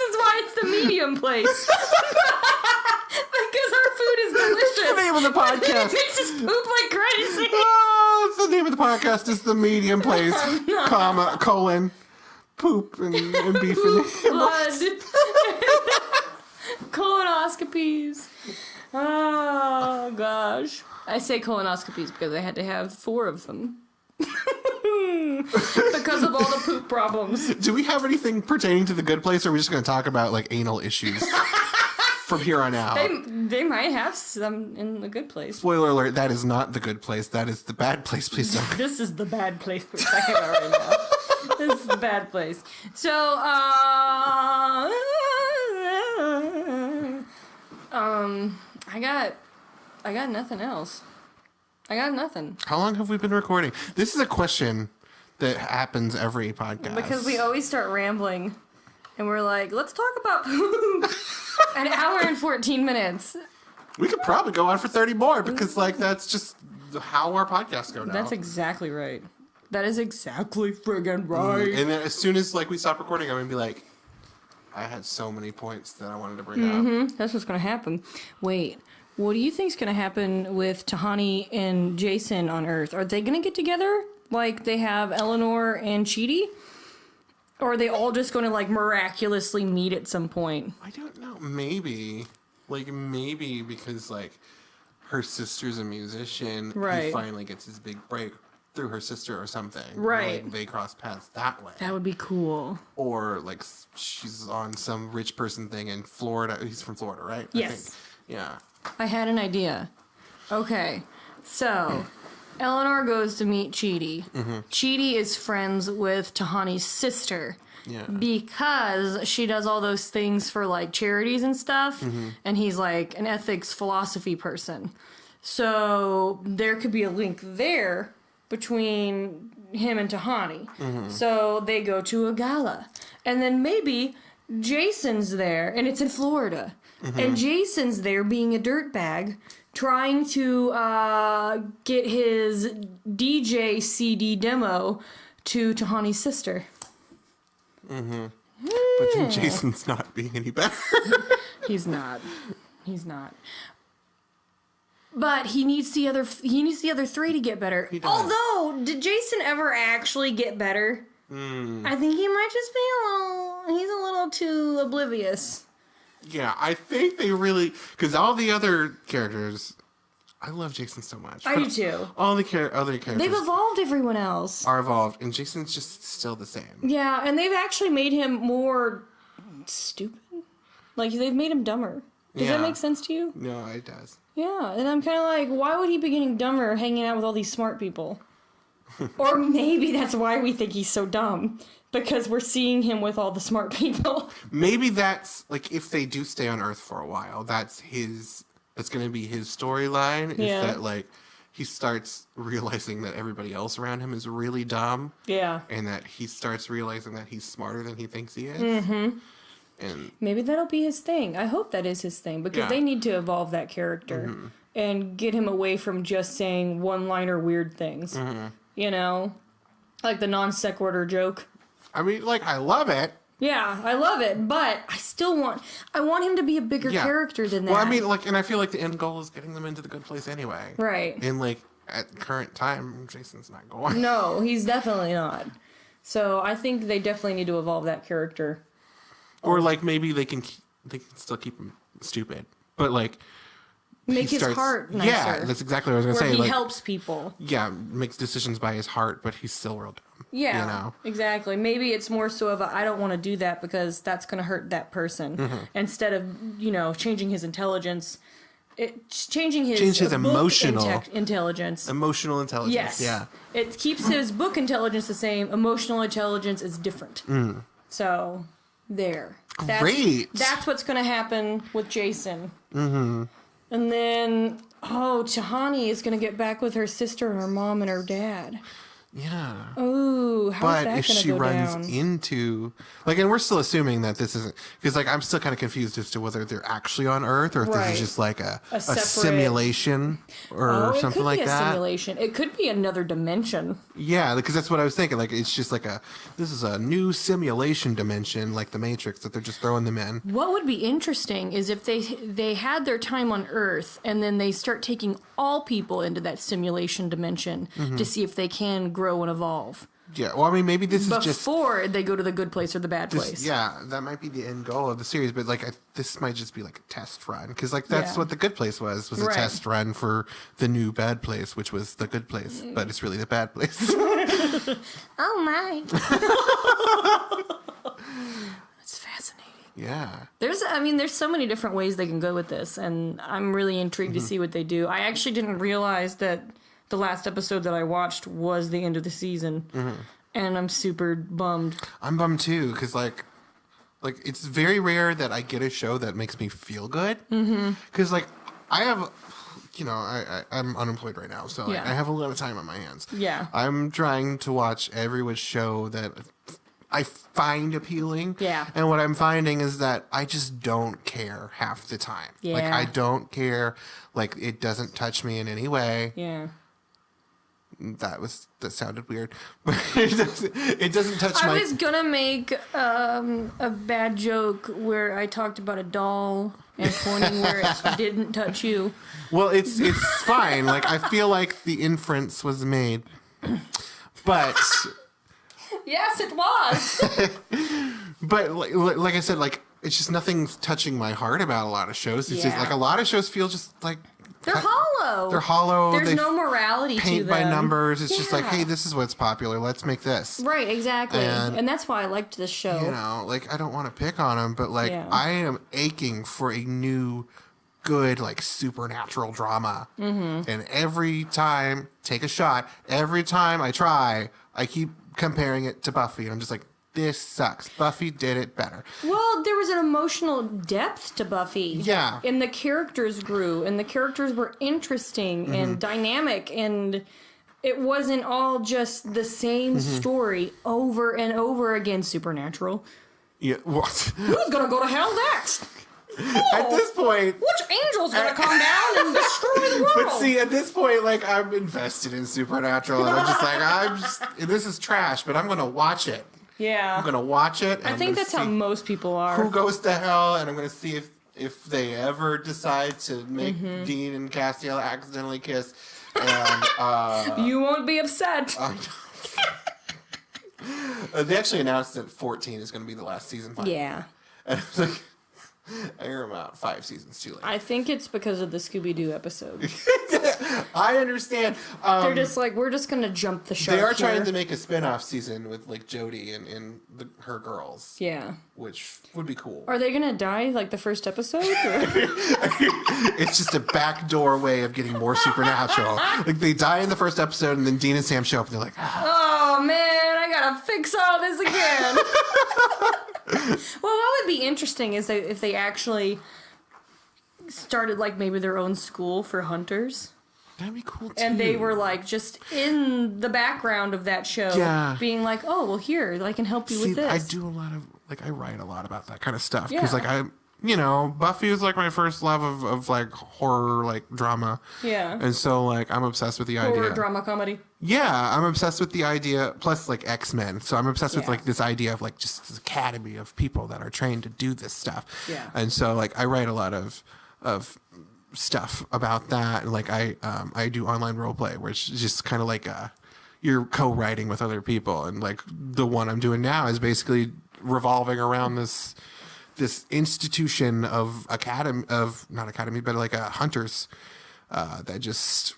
is why it's the medium place. Because our food is delicious. It's the name of the podcast. It makes us poop like crazy. Oh, the name of the podcast is The Medium Place, comma, colon, poop and beef and blood. Colonoscopies. Oh, gosh. I say colonoscopies because I had to have 4 of them. Because of all the poop problems. Do we have anything pertaining to the good place, or are we just going to talk about like anal issues from here on out? They might have some in the good place. Spoiler alert, that is not the good place. That is the bad place. Please don't. This is the bad place we're talking about right now. This is the bad place. So, I got nothing else. I got nothing. How long have we been recording? This is a question that happens every podcast. Because we always start rambling, and we're like, let's talk about poop. An hour and 14 minutes. We could probably go on for 30 more because, like, that's just how our podcasts go now. That's exactly right. That is exactly friggin' right. And then as soon as, like, we stop recording, I'm going to be like, I had so many points that I wanted to bring up. That's what's going to happen. Wait, what do you think's going to happen with Tahani and Jason on Earth? Are they going to get together? like they have Eleanor and Chidi? Or are they all just going to, like, miraculously meet at some point? I don't know. Maybe. Like, maybe because, like, her sister's a musician. Right. He finally gets his big break through her sister or something. Right. Like, they cross paths that way. That would be cool. Or, like, she's on some rich person thing in Florida. He's from Florida, right? Yes. I think. Yeah. I had an idea. Okay, so Eleanor goes to meet Chidi. Chidi is friends with Tahani's sister. Yeah. Because she does all those things for, like, charities and stuff. And he's, like, an ethics philosophy person. So there could be a link there between him and Tahani. So they go to a gala. And then maybe Jason's there, and it's in Florida. And Jason's there being a dirtbag, trying to get his DJ CD demo to Tahani's sister. But then Jason's not being any better. He's not. He's not. But he needs the other three to get better. He does. Although, did Jason ever actually get better? I think he might just be he's a little too oblivious. Yeah, I think they really... Because all the other characters... I love Jason so much. I do too. All the other characters They've evolved everyone else. are evolved, and Jason's just still the same. Yeah, and they've actually made him more stupid. Like, they've made him dumber. Does that Yeah. make sense to you? No, it does. Yeah, and I'm kind of like, why would he be getting dumber hanging out with all these smart people? Or maybe that's why we think he's so dumb. Because we're seeing him with all the smart people. Maybe that's, like, if they do stay on Earth for a while, that's going to be his storyline. Is Yeah. that, like, he starts realizing that everybody else around him is really dumb. Yeah. And that he starts realizing that he's smarter than he thinks he is. And Maybe that'll be his thing. I hope that is his thing. Because Yeah. they need to evolve that character. And get him away from just saying one-liner weird things. You know? Like the non-sequitur joke. I mean, like, I love it. Yeah, I love it, but I want him to be a bigger Yeah. character than that. Well, I mean, like, and I feel like the end goal is getting them into the good place anyway. Right. And, like, at current time, Jason's not going. No, he's definitely not. So I think they definitely need to evolve that character. Or, like, maybe they can still keep him stupid. But, like... Make his heart nicer. Yeah, that's exactly what I was going to Where say. he Like, helps people. yeah, makes decisions by his heart, but he's still real dumb. Yeah, You know? exactly. Maybe it's more so of I don't want to do that because that's going to hurt that person. Instead of, changing his intelligence. Changing his book emotional intelligence. Emotional intelligence. Yes. Yeah. It keeps his book intelligence the same. Emotional intelligence is different. So, there. Great. That's what's going to happen with Jason. And then, Tahani is going to get back with her sister and her mom and her dad. Yeah. Ooh, how's But that if going to she go runs down? into... Like, and we're still assuming that this isn't... Because, like, I'm still kind of confused as to whether they're actually on Earth or if this Right. is just, like, a separate- simulation or it something could like be a that. simulation. It could be another dimension. Yeah, because that's what I was thinking. Like, it's just like this is a new simulation dimension, like the Matrix, that they're just throwing them in. What would be interesting is if they had their time on Earth and then they start taking all people into that simulation dimension to see if they can grow and evolve. Yeah, well, I mean, maybe this is just... Before they go to the good place or the bad place. Yeah, that might be the end goal of the series, but, like, this might just be, like, a test run. Because, like, that's Yeah. what the good place was a Right. test run for the new bad place, which was the good place. But it's really the bad place. Oh my. That's fascinating. Yeah. There's so many different ways they can go with this, and I'm really intrigued to see what they do. I actually didn't realize that the last episode that I watched was the end of the season, and I'm super bummed. I'm bummed, too, because, like, it's very rare that I get a show that makes me feel good. Because, like, I have... I'm unemployed right now, so like, Yeah. I have a lot of time on my hands. Yeah. I'm trying to watch every which show that I find appealing. Yeah. And what I'm finding is that I just don't care half the time. Like, Yeah. I don't care. Like, it doesn't touch me in any way. Yeah. That sounded weird. But it doesn't touch my... I was gonna make a bad joke where I talked about a doll and pointing where it didn't touch you. Well, it's fine. Like, I feel like the inference was made. But Yes, it was. but like I said, like it's just nothing's touching my heart about a lot of shows. It's just Yeah. like a lot of shows feel just like They're hollow. they're hollow. There's They no morality to them. paint by numbers. It's just like, Yeah. hey, this is what's popular. Let's make this. Right, exactly. And- And that's why I liked this show. You know, like I don't want to pick on them, but like Yeah. I am aching for a new, good like supernatural drama. Mm-hmm. And every time, take a shot. Every time I try, I keep comparing it to Buffy, and I'm just like, this sucks. Buffy did it better. Well, there was an emotional depth to Buffy. Yeah. And the characters grew, and the characters were interesting Mm-hmm. and dynamic, and it wasn't all just the same Mm-hmm. story over and over again. Supernatural. Yeah. What? Who's gonna go to hell next? At this point. Which angel's gonna come down and destroy the world? But see, at this point, like I'm invested in Supernatural, and I'm just like, this is trash, but I'm gonna watch it. yeah. I'm gonna watch it. And I think that's how most people are. who goes to hell, and I'm gonna see if they ever decide to make Mm-hmm. Dean and Castiel accidentally kiss. And You won't be upset. they actually announced that 14 is gonna be the last season. Finally. Yeah. And it's like, I hear about 5 seasons too late. I think it's because of the Scooby-Doo episode. I understand. They're just like, we're just gonna jump the shark They are here. trying to make a spin-off season with like Jodie and her girls, Yeah. which would be cool. Are they gonna die like the first episode? Or? It's just a backdoor way of getting more supernatural. Like they die in the first episode, and then Dean and Sam show up, and they're like, Oh man, I gotta fix all this again. Well, what would be interesting is if they actually started like maybe their own school for hunters. that'd be cool too. And they were like just in the background of that show, Yeah. being like, "Oh, well, here I can help you See, with this." I do a lot of like I write a lot about that kind of stuff because Yeah. like Buffy is like my first love of like horror like drama. Yeah. And so like I'm obsessed with the Horror idea. drama comedy. Yeah, I'm obsessed with the idea. Plus, like X-Men, so I'm obsessed with Yeah. like this idea of like just this academy of people that are trained to do this stuff. Yeah. And so like I write a lot of stuff about that, and like I do online role play, which is just kind of like you're co-writing with other people, and like the one I'm doing now is basically revolving around this institution of not academy, but like hunters that just.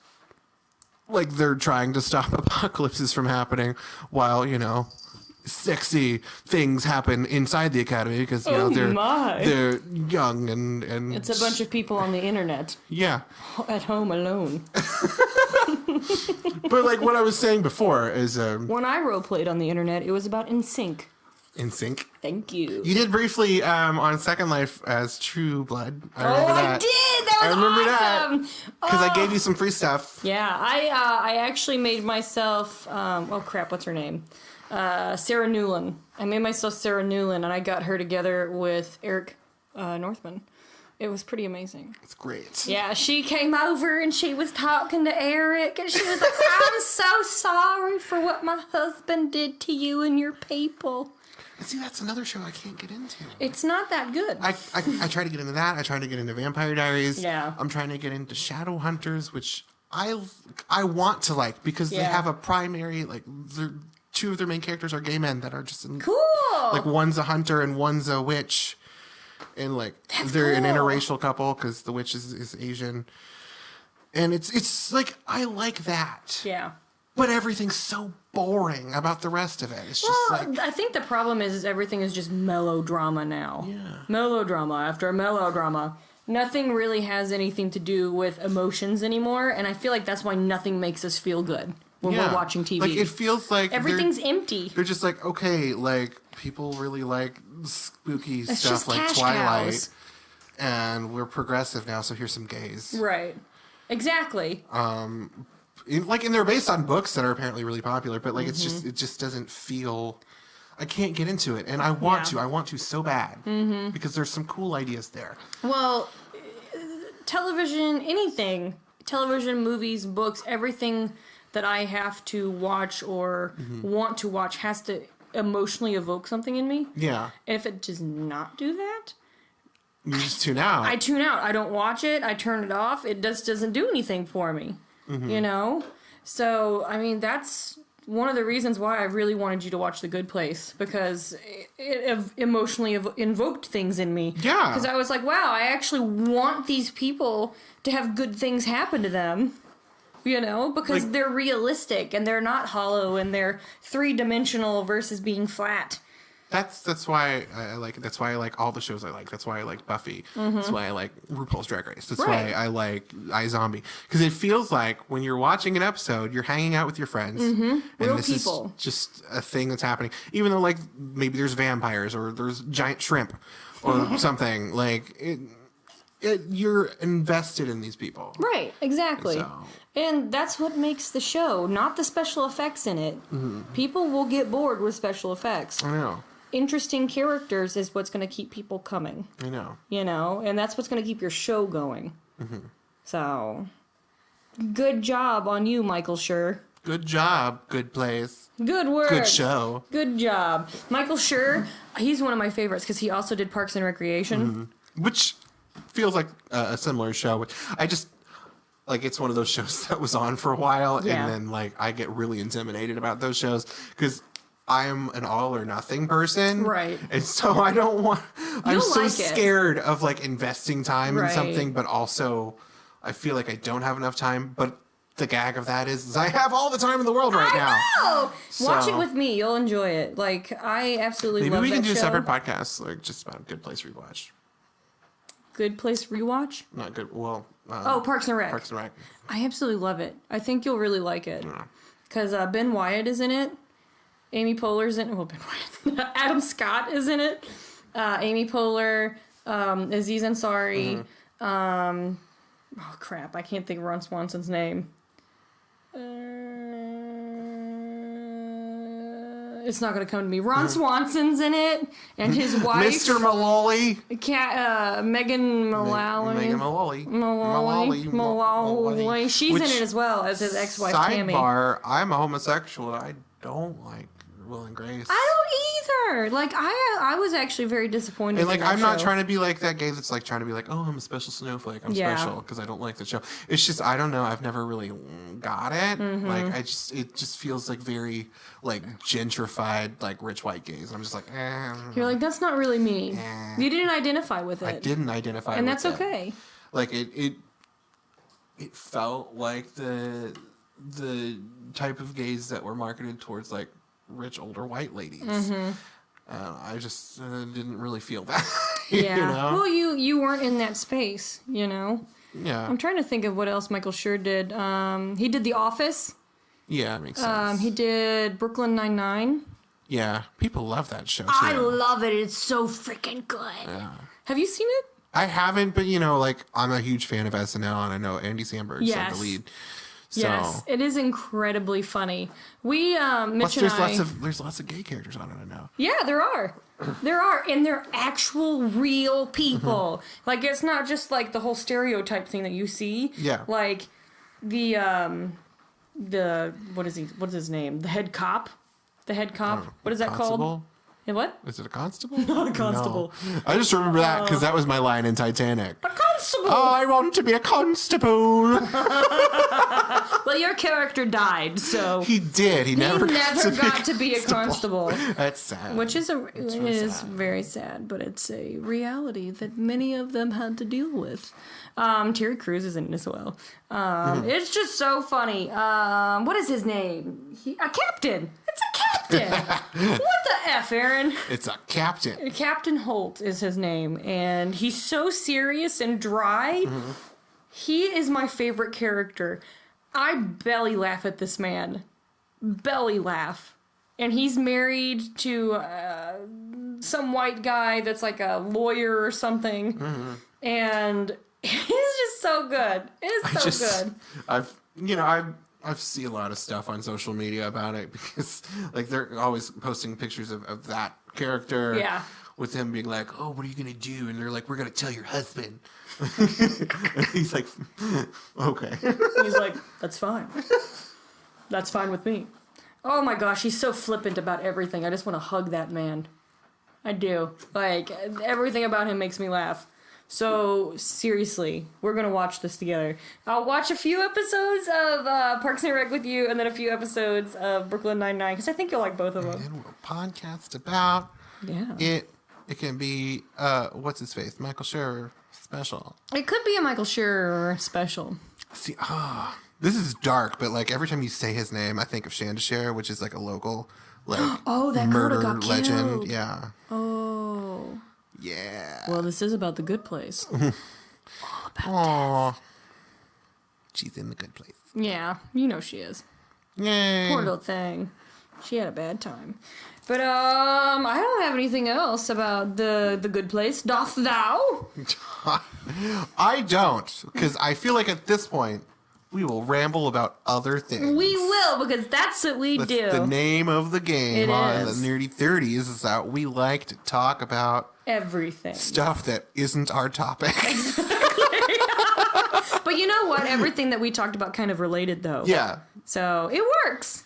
Like they're trying to stop apocalypses from happening while, sexy things happen inside the academy because, they're young and It's a bunch of people on the internet yeah. at home alone. But like what I was saying before is When I roleplayed on the internet, it was about NSYNC. In Sync. Thank you. You did briefly on Second Life as True Blood. I Oh, remember I that. did. That was I remember awesome. that because I gave you some free stuff. Yeah, I actually made myself. Oh crap! What's her name? Sarah Newland. I made myself Sarah Newland, and I got her together with Eric Northman. It was pretty amazing. It's great. Yeah, she came over and she was talking to Eric, and she was like, "I'm so sorry for what my husband did to you and your people." See, that's another show I can't get into. It's not that good. I try to get into that. I try to get into Vampire Diaries. Yeah. I'm trying to get into Shadowhunters, which I want to like because they Yeah. have a primary two of their main characters are gay men that are just Cool. like one's a hunter and one's a witch, and like That's they're an cool. interracial couple because the witch is Asian, and it's like I like that. Yeah. But everything's so boring about the rest of it. It's just Well, I think the problem is everything is just melodrama now. Yeah. Melodrama after melodrama. Nothing really has anything to do with emotions anymore, and I feel like that's why nothing makes us feel good when we're watching TV. Like it feels like Everything's empty. They're just like, okay, like people really like spooky It's stuff just like cash Twilight, cows. and we're progressive now, so here's some gays. Right. Exactly. And they're based on books that are apparently really popular, but like Mm-hmm. it just doesn't feel. I can't get into it, and I want Yeah. I want to so bad because there's some cool ideas there. Well, television, anything, television, movies, books, everything that I have to watch or want to watch has to emotionally evoke something in me. Yeah, And if it does not do that, you just tune out. I tune out. I don't watch it. I turn it off. It just doesn't do anything for me. You know? So, I mean, that's one of the reasons why I really wanted you to watch The Good Place, because it emotionally invoked things in me. Yeah. Because I was like, wow, I actually want these people to have good things happen to them. You know, because Like, they're realistic and they're not hollow and they're 3-dimensional versus being flat. That's why I like it. That's why I like all the shows I like. That's why I like Buffy. That's why I like RuPaul's Drag Race. That's why I like iZombie. Because it feels like when you're watching an episode, you're hanging out with your friends. And Real this people. is just a thing that's happening. Even though, like, maybe there's vampires or there's giant shrimp or something. Like, you're invested in these people. Right, exactly. So. And that's what makes the show, not the special effects in it. People will get bored with special effects. I know. Interesting characters is what's going to keep people coming. I know. You know, and that's what's going to keep your show going. So, good job on you, Michael Schur. Good job. Good place. Good work. Good show. Good job. Michael Schur, he's one of my favorites because he also did Parks and Recreation. Which feels like a similar show. But I just, like, it's one of those shows that was on for a while. Yeah. And then, like, I get really intimidated about those shows because I'm an all or nothing person. Right. And so I don't want, I'm so like it. scared of, like, investing time in Right. something, but also I feel like I don't have enough time. But the gag of that is I have all the time in the world right now. Oh, watch So- it with me. You'll enjoy it. Like, I absolutely Maybe love we can that do show. separate podcasts, like, just about Good Place Rewatch. Good Place Rewatch? Not good, well... Oh, Parks and Rec. Parks and Rec. I absolutely love it. I think you'll really like it. Because Ben Wyatt is in it. Amy Poehler's in it. Well, Ben Wyatt. Adam Scott is in it. Amy Poehler. Aziz Ansari. Oh, crap. I can't think of Ron Swanson's name. It's not going to come to me. Ron Swanson's in it. And his wife. Mr. Malloy. Megan Mullally. Megan Malloy. Mullally. She's in it as well as his ex-wife, Tammy. Sidebar, I'm a homosexual and I don't like Will and Grace. I don't either. Like, I was actually very disappointed. And, like, in that I'm not show. trying to be like that gay that's, like, trying to be like, oh, I'm a special snowflake. I'm Yeah. special because I don't like the show. It's just, I don't know. I've never really got it. Mm-hmm. Like, it just feels, like, very, like, gentrified, like, rich white gays. And I'm just like, You're like, that's not really me. You didn't identify with it. I didn't identify and with that's them. okay. Like, it felt like the type of gays that were marketed towards, like, rich older white ladies. I just didn't really feel that. Yeah. You know? Well, you weren't in that space, you know? Yeah. I'm trying to think of what else Michael Schur did. He did The Office. Yeah, it makes sense. He did Brooklyn Nine-Nine. Yeah, people love that show too. I love it. It's so freaking good. Yeah. Have you seen it? I haven't, but you know, like, I'm a huge fan of SNL, and I know Andy Samberg's like the lead. So. Yes, it is incredibly funny. We, Mitch and I... There's lots of gay characters on it, I know. Yeah, there are. There are. And they're actual real people. Like, it's not just, like, the whole stereotype thing that you see. Yeah. Like, the what is his name? The head cop? The head cop? What is that called? Constable? And what? Is it a constable? Not a constable. No. I just remember that because that was my line in Titanic. A constable! I want to be a constable. Well, your character died, so... He did. He never got to be a constable. That's sad. Which is really sad. very sad, but it's a reality that many of them had to deal with. Terry Crews is in it as well. It's just so funny. What is his name? A captain. It's a captain. What the F, Aaron? It's a captain. Captain Holt is his name, and he's so serious and dry. He is my favorite character. I belly laugh at this man. Belly laugh. And he's married to some white guy that's like a lawyer or something. And he's just so good. It's so good. I've seen a lot of stuff on social media about it because, like, they're always posting pictures of that character. Yeah. With him being like, oh, what are you going to do? And they're like, we're going to tell your husband. He's like, okay. He's like, that's fine. That's fine with me. Oh my gosh, he's so flippant about everything. I just want to hug that man. I do. Like, everything about him makes me laugh. So, seriously, we're going to watch this together. I'll watch a few episodes of Parks and Rec with you, and then a few episodes of Brooklyn Nine-Nine, because I think you'll like both of them. And we'll podcast about it. It can be, what's his face? Michael Schur special. It could be a Michael Schur special. See, this is dark, but like every time you say his name, I think of Shandashare, which is like a local, like, that murder girl got legend. killed. Yeah. Oh. Yeah. Well, this is about the good place. All about death. She's in the good place. Yeah, you know she is. Yay. Poor little thing. She had a bad time. But, I don't have anything else about the good place. Doth thou? I don't, because I feel like at this point, we will ramble about other things. We will, because that's what we That's do. the name of the game It on is. the Nerdy 30s is that we like to talk about Everything. stuff that isn't our topic. But you know what? Everything that we talked about kind of related, though. Yeah, So, it works.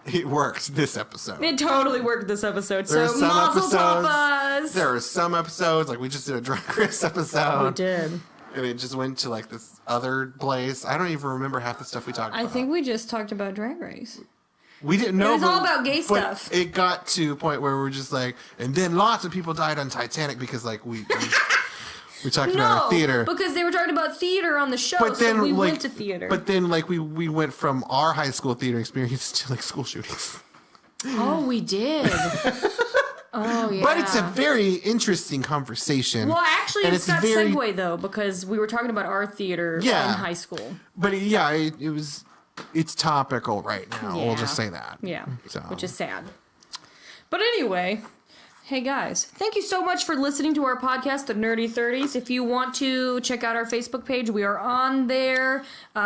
it worked this episode. It totally worked this episode. There are So, some mazel episodes- tov us. There are some episodes, like we just did a Drunk Chris episode. We did. And it just went to like this other place. I don't even remember half the stuff we talked about. I think we just talked about Drag Race. We didn't know. It was all about gay but stuff. It got to a point where we're just like, and then lots of people died on Titanic because like we talked about our theater. because they were talking about theater on the show, But then so we like, went to theater. But then like we went from our high school theater experience to like school shootings. Oh, we did. Oh, yeah. But it's a very interesting conversation. Well, actually, and it's got very, segue, though, because we were talking about our theater Yeah. in high school. But yeah, it was. It's topical right now. We'll Yeah. just say that. Yeah, So. which is sad. But anyway, hey guys, thank you so much for listening to our podcast, The Nerdy 30s. If you want to check out our Facebook page, we are on there.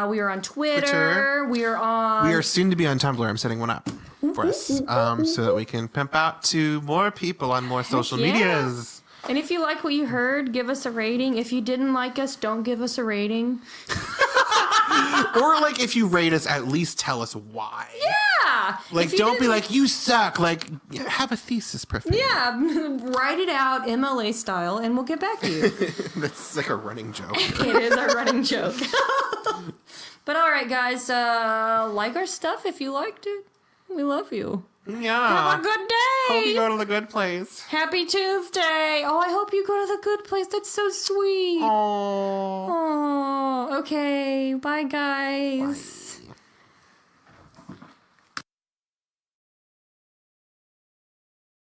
We are on Twitter. We are on... We are soon to be on Tumblr. I'm setting one up for us so that we can pimp out to more people on more social yeah. medias. And if you like what you heard, give us a rating. If you didn't like us, don't give us a rating. Or like if you rate us, at least tell us why. Yeah! Like If you don't be didn't- like you suck. Like have a thesis, perfect. Yeah, write it out MLA style, and we'll get back to you. That's like a running joke. It is our running joke. But all right, guys, like our stuff if you liked it. We love you. Yeah. Have a good day. Hope you go to the good place. Happy Tuesday. Oh, I hope you go to the good place. That's so sweet. Oh. Oh, okay. Bye, guys. Bye.